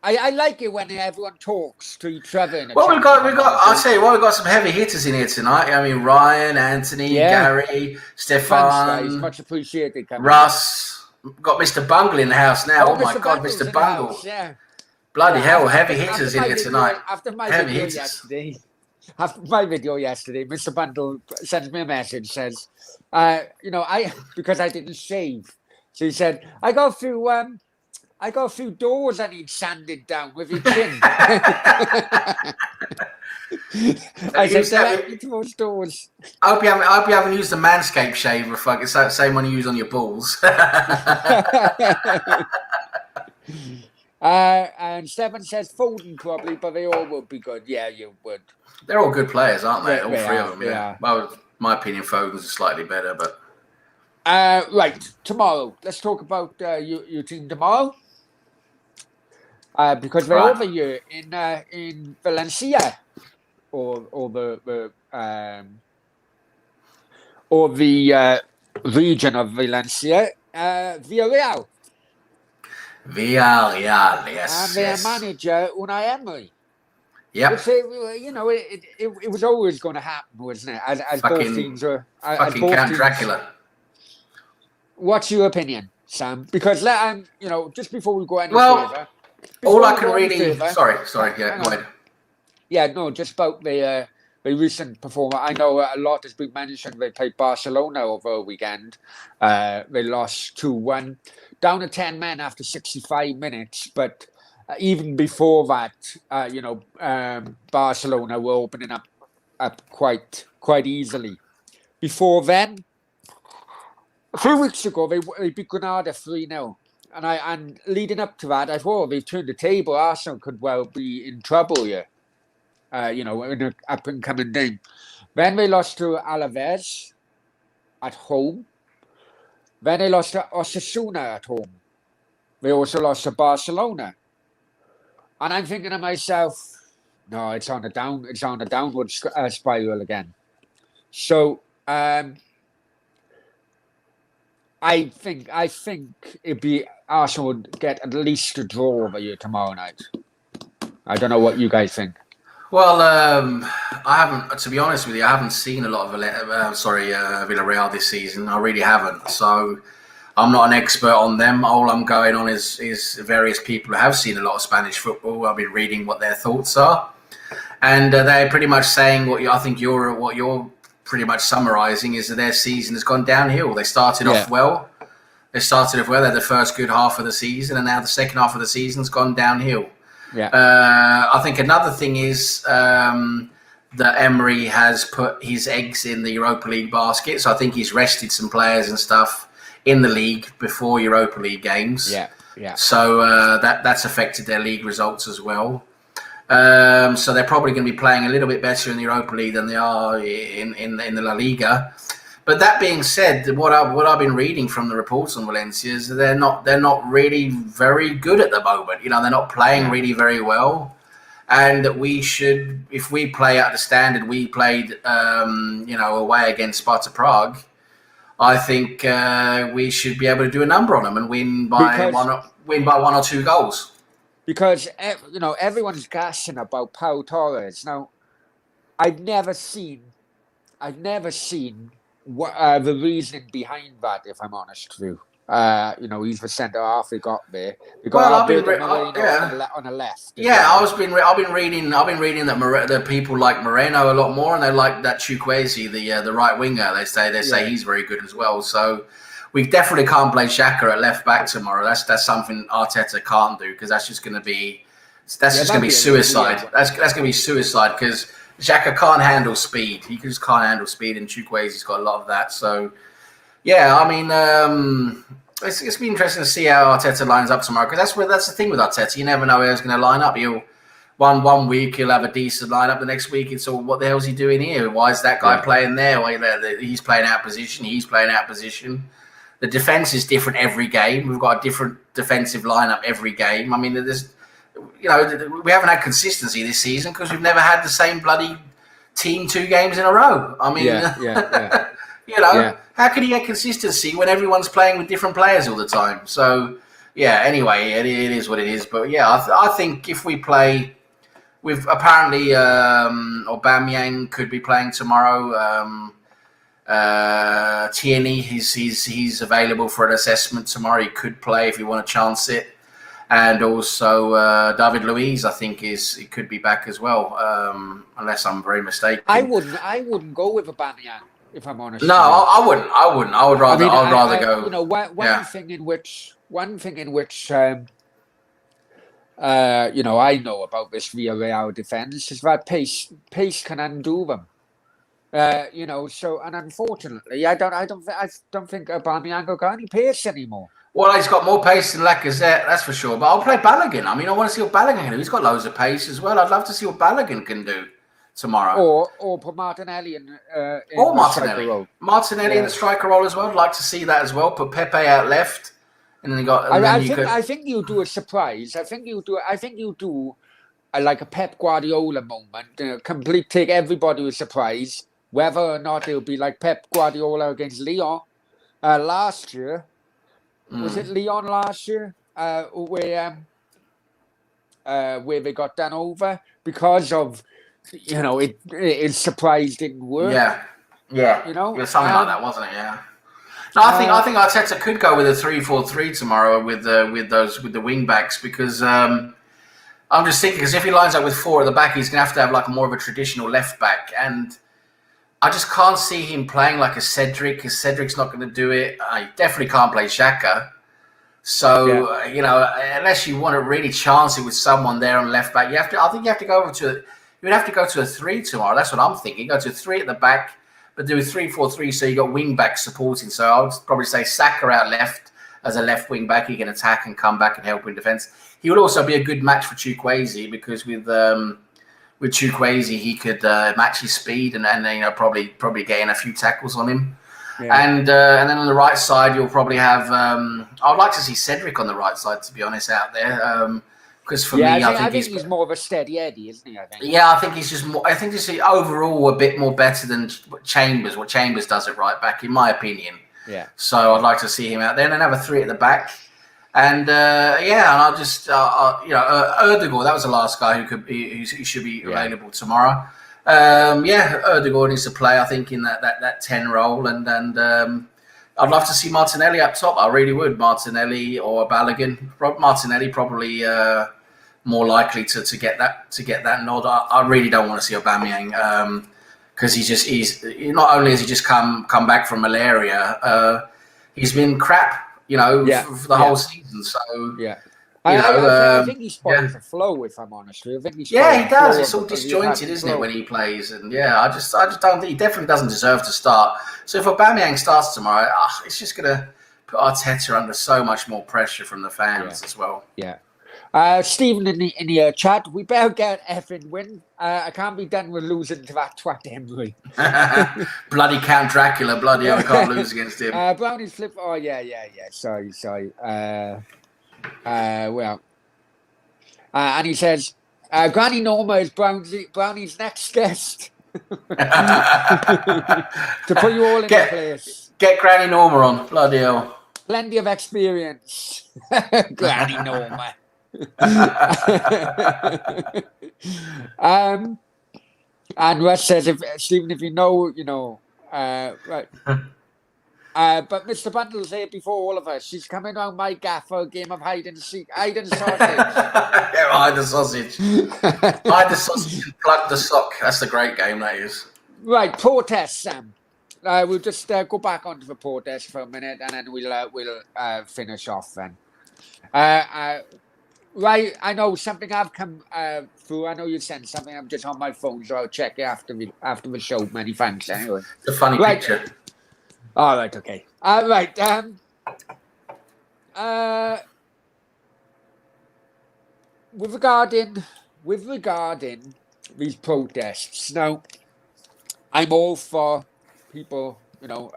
I like it when everyone talks to each other. We've got some heavy hitters in here tonight. I mean, Ryan, Anthony, Gary, Stefan. Thanks, much appreciated. Russ. We've got Mr. Bungle in the house now. Oh my God, Mr. Bungle. Bloody hell, heavy hitters in here tonight. After my video yesterday, Mr. Bundle sends me a message, says, because I didn't shave. So he said, I go through doors I need sanded down with your chin. I said, directly to those doors. I hope you haven't used the Manscaped shaver, fucking same one you use on your balls. And Stefan says Foden probably, but they all would be good. Yeah, you would. They're all good players, aren't they? All three of them. Yeah. Well, my opinion, Foden's slightly better, but. Right, tomorrow. Let's talk about your team tomorrow. because they're over here in Valencia, or the region of Valencia, Villarreal. Villarreal, yes. And their manager, Unai Emery. Yep. Which, it was always going to happen, wasn't it? As both teams are. Fucking Count Dracula. What's your opinion, Sam? Because, just before we go any further. All I can really. Sorry, yeah, go ahead. Yeah, no, just about the recent performance. I know a lot has been mentioned. They played Barcelona over a weekend. They lost 2-1, down to 10 men after 65 minutes. But even before that, Barcelona were opening up quite easily. Before then, a few weeks ago, they beat Granada 3-0. And leading up to that, I thought they've turned the table. Arsenal could well be in trouble here. In an up-and-coming game. Then they lost to Alaves at home. Then they lost to Osasuna at home. They also lost to Barcelona. And I'm thinking to myself, no, it's on a downward spiral again. So I think it'd be Arsenal would get at least a draw over here tomorrow night. I don't know what you guys think. Well, I haven't. To be honest with you, I haven't seen a lot of Villarreal this season. I really haven't. So I'm not an expert on them. All I'm going on is various people who have seen a lot of Spanish football. I've been reading what their thoughts are, and they're pretty much saying what you're pretty much summarising is that their season has gone downhill. They started off well. They had the first good half of the season, and now the second half of the season's gone downhill. Yeah. I think another thing is that Emery has put his eggs in the Europa League basket. So I think he's rested some players and stuff in the league before Europa League games. Yeah. So that's affected their league results as well. So they're probably going to be playing a little bit better in the Europa League than they are in the La Liga. But that being said, what I've been reading from the reports on Valencia is they're not really very good at the moment. They're not playing really very well, and that we should, if we play at the standard we played, away against Sparta Prague, I think we should be able to do a number on them and win by one or two goals. Because everyone's gassing about Pau Torres. Now, I've never seen what the reasoning behind that, if I'm honest with you. He's the centre half he got there. I've been on the left. I've been reading that people like Moreno a lot more, and they like that Chukwueze, the right winger. They say he's very good as well. So we definitely can't play Xhaka at left back tomorrow. That's something Arteta can't do, because that's just going to be suicide. That's going to be suicide, because Xhaka can't handle speed. He just can't handle speed, and Chukwueze's got a lot of that. So, it's be interesting to see how Arteta lines up tomorrow, because that's the thing with Arteta. You never know how he's going to line up. One week he'll have a decent lineup. The next week it's all, what the hell's he doing here? Why is that guy playing there? He's playing out of position. He's playing out of position. The defense is different every game. We've got a different defensive lineup every game. I mean, we haven't had consistency this season because we've never had the same bloody team 2 games in a row. I mean, how can you get consistency when everyone's playing with different players all the time? So, anyway, it is what it is. But, I think if we play with, apparently, Aubameyang could be playing tomorrow. Tierney, he's available for an assessment tomorrow. He could play if you want to chance it. And also David Luiz, I think he could be back as well, unless I'm very mistaken. I wouldn't go with Aubameyang, if I'm honest. No, I wouldn't. I would rather. I'd rather go. One thing in which I know about this Villarreal defense is that pace can undo them. So, and unfortunately, I don't think Aubameyang will got any pace anymore. Well, he's got more pace than Lacazette, that's for sure. But I'll play Balogun. I mean, I want to see what Balogun can do. He's got loads of pace as well. I'd love to see what Balogun can do tomorrow. Or put Martinelli in Martinelli in the striker role as well. I'd like to see that as well. Put Pepe out left And then you got. And then I think you do a surprise. I think you do like a Pep Guardiola moment. Take everybody with surprise. Whether or not it'll be like Pep Guardiola against Lyon last year. Was it Lyon last year? Where they got done over because of his surprise didn't work. Yeah. You know, it was something like that, wasn't it? Yeah. No, I think Arteta could go with a 3-4-3 tomorrow with the wing backs because I'm just thinking because if he lines up with 4 at the back, he's gonna have to have like more of a traditional left back, and I just can't see him playing like a Cedric because Cedric's not going to do it. I definitely can't play Xhaka. So unless you want to really chance it with someone there on left back, I think you have to go over to you would have to go to a 3 tomorrow. That's what I'm thinking. Go to a 3 at the back. But do a 3-4-3, so you got wing backs supporting. So I would probably say Saka out left as a left wing back. He can attack and come back and help in defence. He would also be a good match for Chukwueze because with Chukwueze he could match his speed and probably get in a few tackles on him. Yeah. And then on the right side you'll probably have. I would like to see Cedric on the right side, to be honest, out there. Because for me, I think he's more of a steady Eddie, isn't he? I think. Yeah, I think he's just more. I think he's overall a bit more better than Chambers. What Chambers does at right back, in my opinion. Yeah. So I'd like to see him out there, and then have a 3 at the back, and I'll just Erdegaard. That was the last guy who should be available tomorrow. Erdegaard needs to play, I think, in that 10 role, and I'd love to see Martinelli up top. I really would. Martinelli or Balogun. Martinelli probably more likely to get that nod. I really don't want to see Aubameyang because he's not only has he just come back from malaria, he's been crap, for the whole season. So I think he spoils the flow. If I'm honest with you, he does. It's all disjointed, isn't it, when he plays? And I just don't think he definitely doesn't deserve to start. So if Aubameyang starts tomorrow, it's just going to put Arteta under so much more pressure from the fans as well. Yeah. Stephen in the chat, we better get effing win. I can't be done with losing to that twat Emery. Bloody Count Dracula, bloody hell, I can't lose against him. Brownie's flip. Oh yeah. Sorry. And he says, Granny Norma is Brownie's next guest. To put you all in place. Get Granny Norma on, bloody hell. Plenty of experience. Granny Norma. And Russ says, if you know, right. But Mr. Bundle's here before all of us. She's coming around my gaff for a game of hide and sausage. Hide the sausage. Hide the sausage and plug the sock. That's a great game, that is. Right, protest, Sam. We'll just go back onto the protest for a minute, and then we'll finish off then. Right, I know something I've come through. I know you sent something. I'm just on my phone, so I'll check it after the show. Many thanks, anyway. It's a funny picture. All right, okay. All right. With regarding these protests, now, I'm all for people, go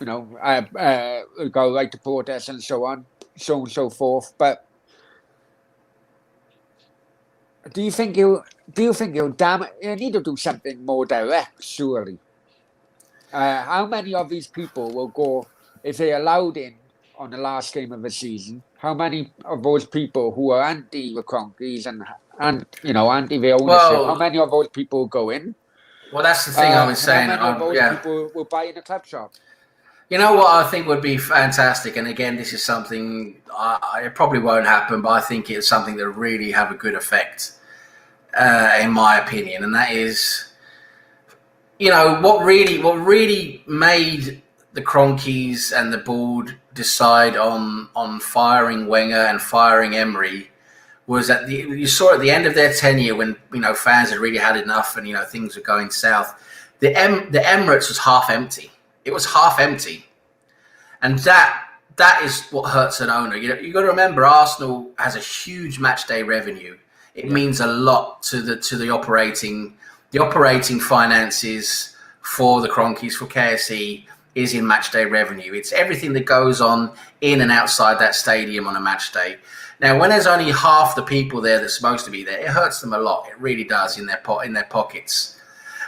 right to protest and so on, so on and so forth. But do you think you need to do something more direct, surely? How many of these people will go if they're allowed in on the last game of the season? How many of those people who are anti the Cronkies and anti the ownership? How many of those people will go in? Well, that's the thing I was saying. How many of those people will buy in a club shop? You know what I think would be fantastic, and again, this is something it probably won't happen, but I think it's something that really have a good effect, in my opinion, and that is. What really made the Cronkies and the board decide on firing Wenger and firing Emery was that you saw at the end of their tenure when fans had really had enough and things were going south. The Emirates was half empty. It was half empty, and that is what hurts an owner. You got to remember, Arsenal has a huge match day revenue. It means a lot to the operating finances for the Cronkies, for KSE, is in match day revenue. It's everything that goes on in and outside that stadium on a match day. Now, when there's only half the people there that's supposed to be there, it hurts them a lot. It really does in their pockets.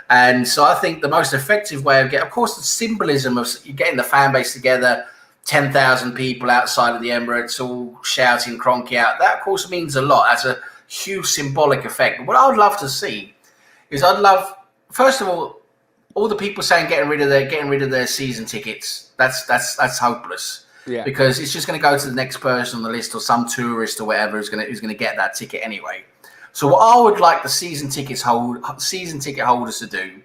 And so I think the most effective way of of course, the symbolism of you getting the fan base together, 10,000 people outside of the Emirates all shouting Kroenke out, that of course means a lot. That's a huge symbolic effect. But what I would love to see is first of all the people saying getting rid of their season tickets. That's hopeless. Yeah. Because it's just going to go to the next person on the list or some tourist or whatever who's going to get that ticket anyway. So what I would like the season ticket holders to do,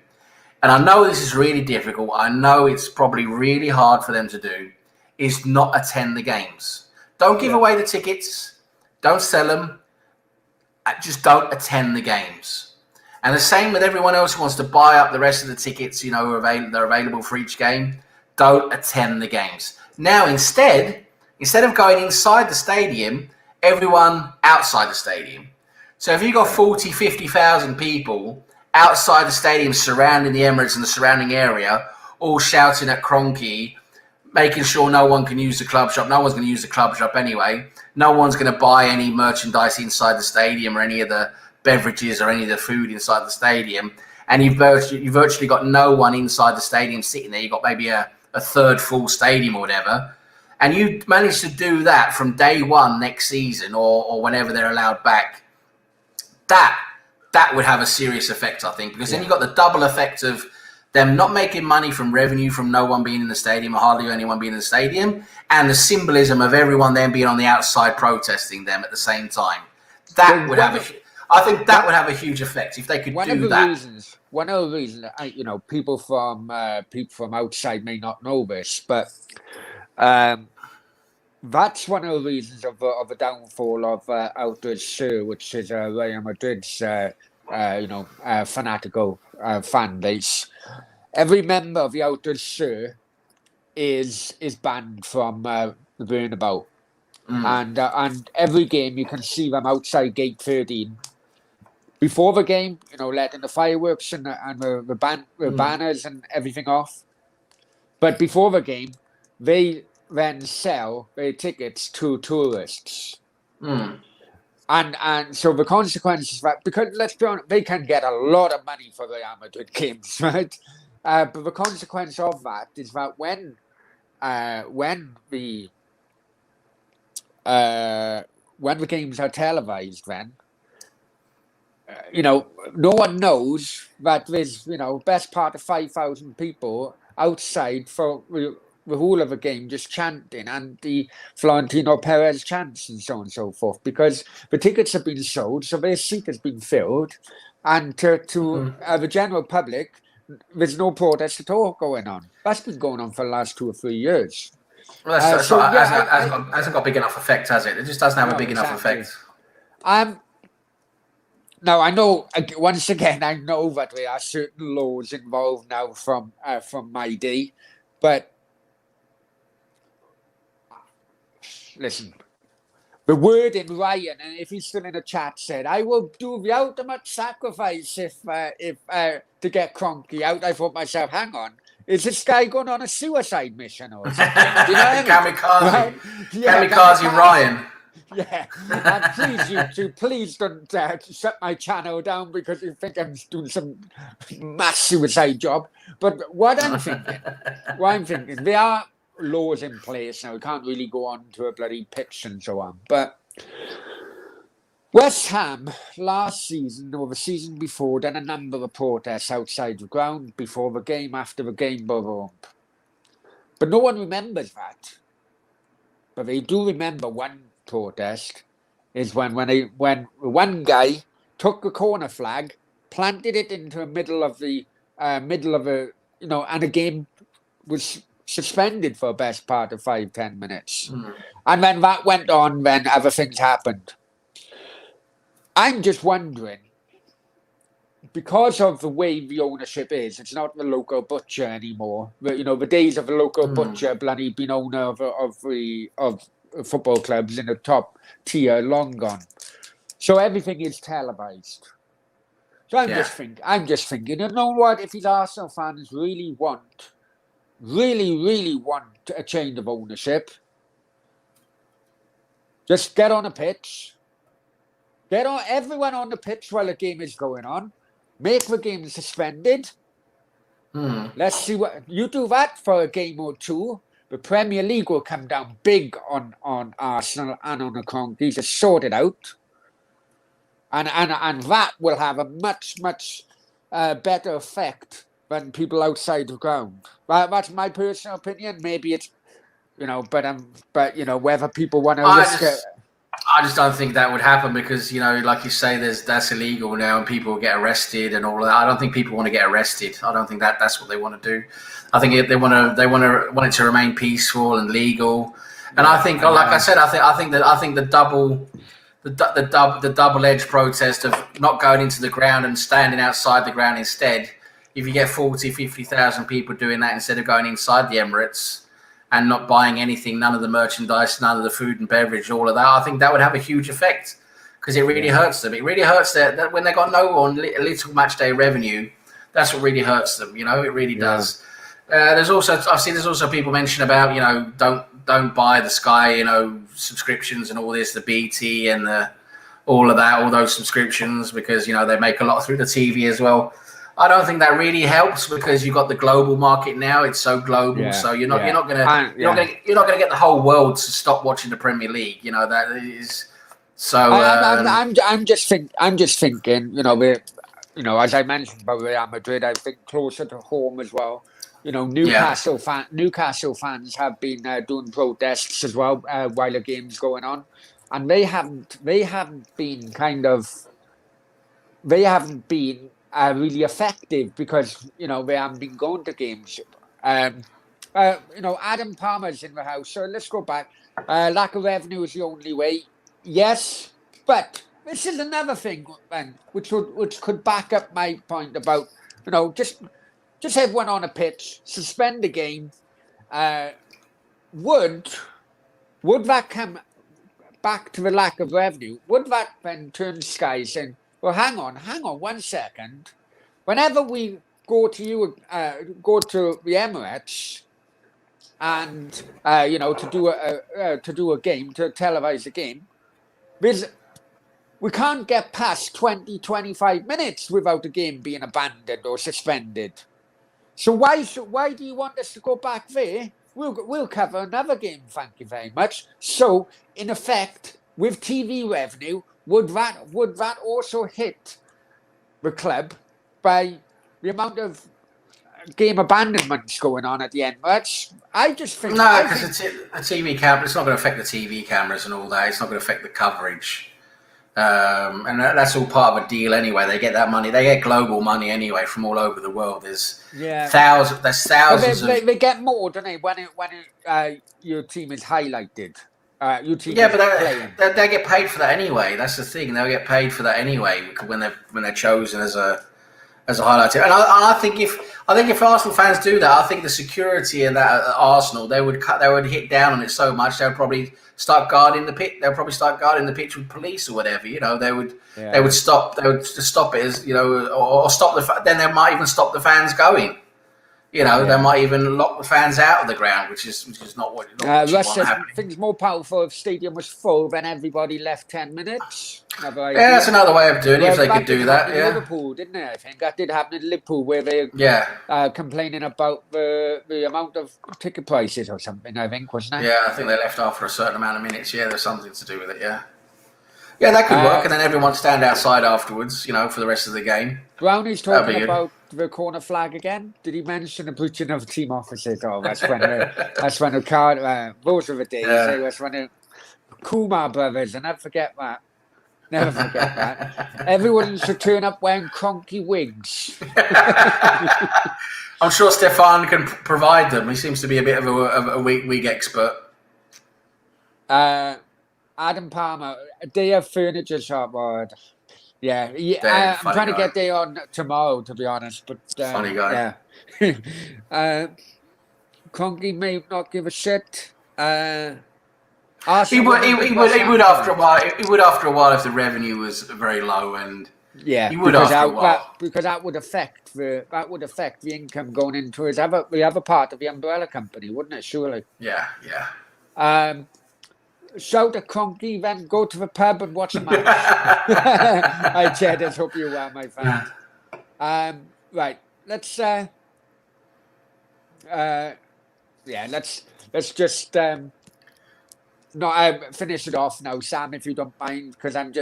and I know this is really difficult, I know it's probably really hard for them to do, is not attend the games. Don't give away the tickets. Don't sell them. Just don't attend the games. And the same with everyone else who wants to buy up the rest of the tickets, they're available for each game. Don't attend the games. Now, instead of going inside the stadium, everyone outside the stadium. So if you've got 40, 50,000 people outside the stadium surrounding the Emirates and the surrounding area, all shouting at Kroenke, making sure no one can use the club shop. No one's going to use the club shop anyway. No one's going to buy any merchandise inside the stadium or any of the beverages or any of the food inside the stadium. And you've virtually got no one inside the stadium sitting there. You've got maybe a third full stadium or whatever. And you manage to do that from day one next season or whenever they're allowed back. That would have a serious effect, I think, because then you've got the double effect of them not making money from revenue from no one being in the stadium or hardly anyone being in the stadium, and the symbolism of everyone then being on the outside protesting them at the same time. Would have a huge effect if they could do that. One of the reasons, people from outside may not know this, but that's one of the reasons of the downfall of Al-Dussur, which is Real Madrid's fanatical fan base. Every member of the Al-Dussur is banned from the Bernabeu, and every game you can see them outside Gate 13. Before the game, letting the fireworks and the banners and everything off. But before the game, they then sell their tickets to tourists. And so the consequences of that, because let's be honest, they can get a lot of money for the Real Madrid games, right? But the consequence of that is that when the games are televised, then no one knows that there's best part of 5,000 people outside for the whole of the game just chanting anti-Florentino Perez chants and so on and so forth, because the tickets have been sold, so their seat has been filled, and to the general public, there's no protest at all going on. That's been going on for the last 2 or 3 years. Well, hasn't got big enough effect, has it? It just doesn't have a big enough effect. Now, I know, once again, I know that there are certain laws involved now from my day, but listen, the word in Ryan, and if he's still in the chat, said, "I will do the ultimate sacrifice if to get Kroenke out." I thought to myself, hang on, is this guy going on a suicide mission or something? Do you know what I mean? Kamikaze, right? Yeah, Kamikaze Ryan. Yeah, and please, YouTube, please don't shut my channel down because you think I'm doing some mass suicide job. But what I'm thinking, there are laws in place now. We can't really go on to a bloody pitch and so on. But West Ham last season or the season before done a number of protests outside the ground before the game, after the game, boom. But no one remembers that. But they do remember one protest is when one guy took a corner flag, planted it into the middle of a and the game was suspended for the best part of 5-10 minutes. And then that went on, then other things happened. I'm just wondering, because of the way the ownership is, it's not the local butcher anymore. The days of the local butcher bloody being owner of football clubs in the top tier long gone. So everything is televised. So I'm just thinking, you know what? If these Arsenal fans really want really want a change of ownership, just get on a pitch. Get everyone on the pitch while the game is going on. Make the game suspended. Let's see what you do that for a game or two. The Premier League will come down big on Arsenal and on the Conquis to sort it out. And that will have a much better effect than people outside the ground. That's my personal opinion. Maybe it's but whether people want to risk it. I just don't think that would happen because, like you say, that's illegal now and people get arrested and all of that. I don't think people want to get arrested. I don't think that's what they want to do. I think they want it to remain peaceful and legal. And I think, like I said, I think the double-edged protest of not going into the ground and standing outside the ground instead. If you get 40,000, 50,000 people doing that instead of going inside the Emirates and not buying anything, none of the merchandise, none of the food and beverage, all of that, I think that would have a huge effect because it really hurts them. It really hurts that when they got no on little match day revenue, that's what really hurts them. It really does. There's also people mention about don't buy the Sky subscriptions and all this, the BT and all of that, all those subscriptions because they make a lot through the TV as well. I don't think that really helps because you've got the global market now. It's so global, so you're not gonna get the whole world to stop watching the Premier League. That is so. I'm just thinking. As I mentioned about Real Madrid, I think closer to home as well. Newcastle fans have been doing protests as well while the game's going on, and they haven't been really effective because they haven't been going to games. Adam Palmer's in the house, so let's go back. Lack of revenue is the only way. Yes, but this is another thing, then, which could back up my point about just everyone on a pitch, suspend the game. Would that come back to the lack of revenue? Would that then turn Sky saying, well, hang on 1 second. Whenever we go to the Emirates and to do a game, to televise a game, we can't get past 20-25 minutes without the game being abandoned or suspended. So why do you want us to go back there? We'll cover another game, thank you very much. So in effect, with TV revenue, would that also hit the club by the amount of game abandonments going on at the Emirates? I just think because a TV camera, it's not going to affect the TV cameras and all that. It's not going to affect the coverage, and that's all part of a deal anyway. They get that money. They get global money anyway from all over the world. There's thousands. They get more, don't they? When your team is highlighted. But they get paid for that anyway. That's the thing; they'll get paid for that anyway when they're chosen as a highlight. And I think if Arsenal fans do that, I think the security in that at Arsenal they would hit down on it so much they would probably start guarding the pitch. They'll probably start guarding the pitch with police or whatever. They would stop it as or stop then they might even stop the fans going. They might even lock the fans out of the ground, which is not what you want happening. I think it's more powerful if the stadium was full than everybody left 10 minutes. That's another way of doing it if they could do that. Yeah, Liverpool, didn't it? I think that did happen in Liverpool where they complaining about the amount of ticket prices or something. I think wasn't it? Yeah, I think they left after a certain amount of minutes. Yeah, there's something to do with it. Yeah. Yeah, that could work, and then everyone stand outside afterwards, for the rest of the game. Brownie's talking about the corner flag again. Did he mention the breaching of team officers? Oh, that's when the car. Those were the days. That's when the Kumar brothers, and never forget that. Everyone should turn up wearing cronky wigs. I'm sure Stefan can provide them. He seems to be a bit of a wig expert. Adam Palmer, a day of furniture shop. I'm trying to get there on tomorrow, to be honest. But funny guy. Yeah. Cronky may not give a shit. He would after a while. He would after a while if the revenue was very low and Yeah, You would after a while. because that would affect the income going into the other part of the umbrella company, wouldn't it? Surely. Yeah. Shout at Cronky, then go to the pub and watch a match. Hi, Cheddars. Hope you're well, my friend. Right, let's just finish it off now, Sam, if you don't mind, because I'm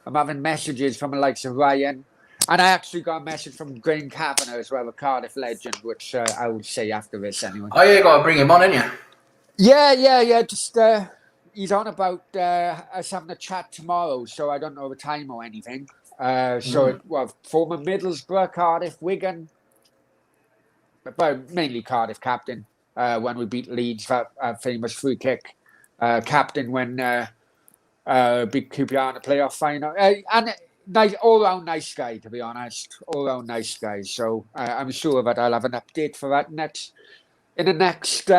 having messages from the likes of Ryan, and I actually got a message from Graham Kavanagh as well, a Cardiff legend, which I will say after this anyway. Oh, yeah, you got to bring him on, ain't you? Yeah. Just he's on about us having a chat tomorrow, so I don't know the time or anything. Former Middlesbrough, Cardiff, Wigan, but mainly Cardiff captain when we beat Leeds, that famous free kick. Captain when beat QPR in the playoff final. And nice, all-round nice guy, to be honest. All-round nice guy. So I'm sure that I'll have an update for that in the next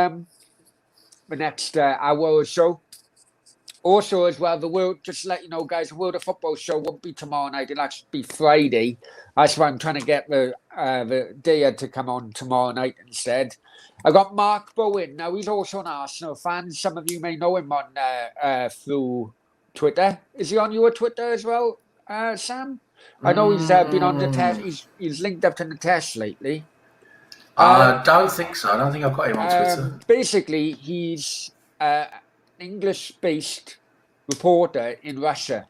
hour or so. Also, as well, just to let you know, guys, the World of Football show won't be tomorrow night. It'll actually be Friday. That's why I'm trying to get the Daya to come on tomorrow night instead. I got Mark Bowen. Now, he's also an Arsenal fan. Some of you may know him on through Twitter. Is he on your Twitter as well, Sam? I know he's been on the test. He's linked up to the test lately. I don't think so. I don't think I've got him on Twitter. Basically, he's English-based reporter in Russia.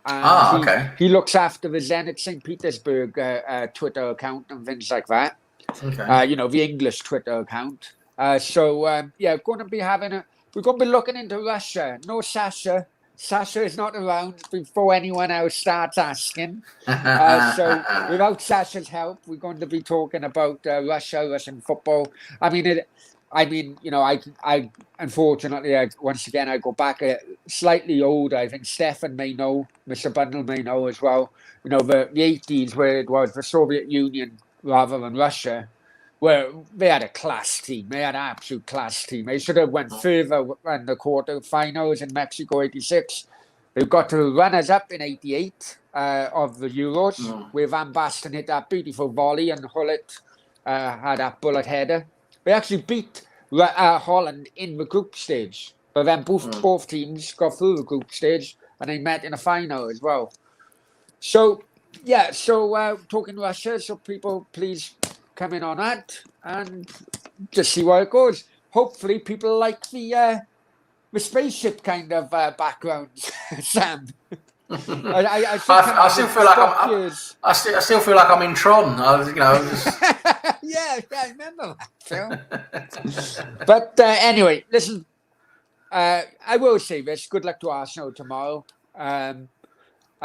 And okay. He looks after the Zenit St. Petersburg Twitter account and things like that. Okay. The English Twitter account. We're going to be looking into Russia. No Sasha. Sasha is not around before anyone else starts asking. So without Sasha's help, we're going to be talking about Russian football. I unfortunately, once again, I go back slightly older. I think Stefan may know, Mr. Bundle may know as well. The 80s, where it was the Soviet Union rather than Russia, where they had a class team. They had an absolute class team. They should have went further in the quarterfinals in Mexico 86. They got to the runners-up in 88 of the Euros, where Van Basten hit that beautiful volley and Hullet had that bullet header. They actually beat Holland in the group stage, but then both teams got through the group stage and they met in a final as well. So talking Russia, so people please come in on that and just see where it goes. Hopefully people like the spaceship kind of background, Sam. I still feel like I'm in Tron. Yeah, I remember that film. But anyway, listen. I will say this. Good luck to Arsenal tomorrow. I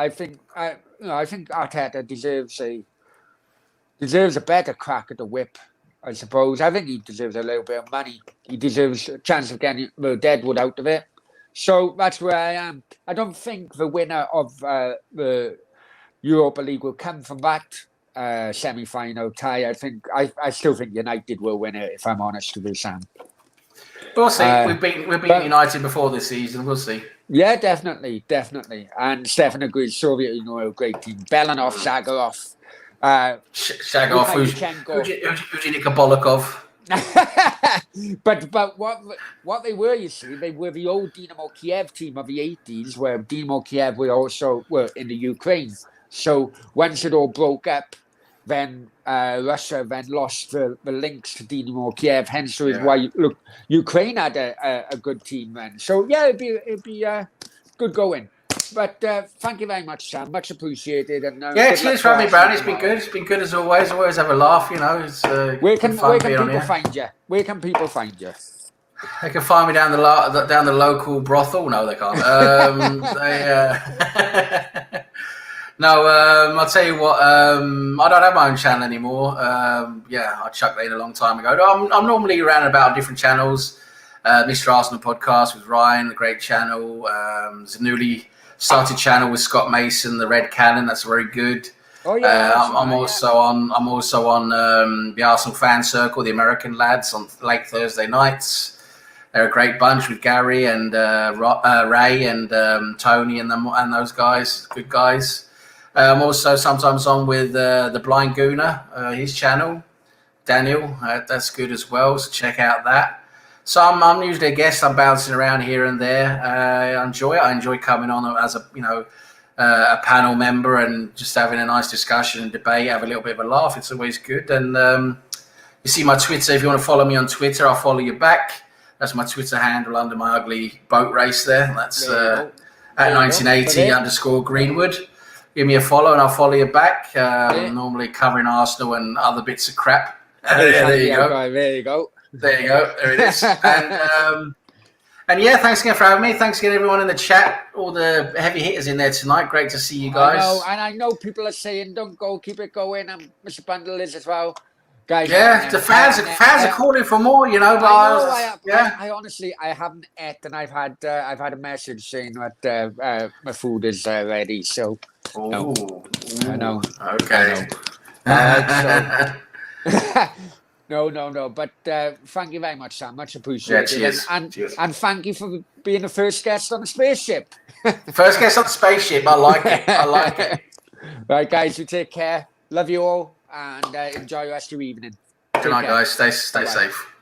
think Arteta deserves a better crack at the whip, I suppose. I think he deserves a little bit of money. He deserves a chance of getting the Deadwood out of it. So that's where I am. I don't think the winner of the Europa League will come from that semi-final tie. I still think United will win it, if I'm honest with you, Sam. We'll see. We've beaten United before this season. We'll see. Yeah, definitely. And Stefan agrees. Soviet Union are a great team. Belanov, Zagarov. Shagov, Ujinika Bolokov. But what they were, you see, they were the old Dynamo Kiev team of the 80s, where Dynamo Kiev were in the Ukraine. So once it all broke up, then Russia then lost the links to Dynamo Kiev. Hence is why Ukraine had a good team then. So yeah, it'd be good going. But thank you very much, Sam. Much appreciated. And cheers for having me, Brownie. It's been good. It's been good as always. Always have a laugh. It's where can people find you? Where can people find you? They can find me down the local brothel. No, they can't. I'll tell you what. I don't have my own channel anymore. I chucked that in a long time ago. I'm normally around about different channels. Mr. Arsenal podcast with Ryan, a great channel. There's a newly started channel with Scott Mason, the Red Cannon. That's very good. Oh yeah. I'm also on the Arsenal fan circle, the American lads, on late Thursday nights. They're a great bunch with Gary and Ray and Tony and those guys. Good guys. I'm also sometimes on with the Blind Gooner, his channel, Daniel. That's good as well. So check out that. So I'm usually a guest. I'm bouncing around here and there. I enjoy it. I enjoy coming on as a panel member and just having a nice discussion and debate. Have a little bit of a laugh. It's always good. And you see my Twitter. If you want to follow me on Twitter, I'll follow you back. That's my Twitter handle under my ugly boat race there. That's at 1980_Greenwood. Give me a follow and I'll follow you back. Normally covering Arsenal and other bits of crap. There you go. There you go. There you go. There it is. And yeah, thanks again for having me. Thanks again, everyone in the chat. All the heavy hitters in there tonight. Great to see you guys. I know people are saying, don't go, keep it going. And Mr. Bundle is as well. Guys, yeah, the fans are calling for more, you know. But I honestly, I haven't ate, and I've had a message saying that my food is ready. So, I know. Okay. No. But thank you very much, Sam. Much appreciated. Yeah, cheers. And thank you for being the first guest on the spaceship. First guest on the spaceship. I like it. Right, guys, you take care. Love you all. And enjoy the rest of your evening. Good night, guys. Stay safe.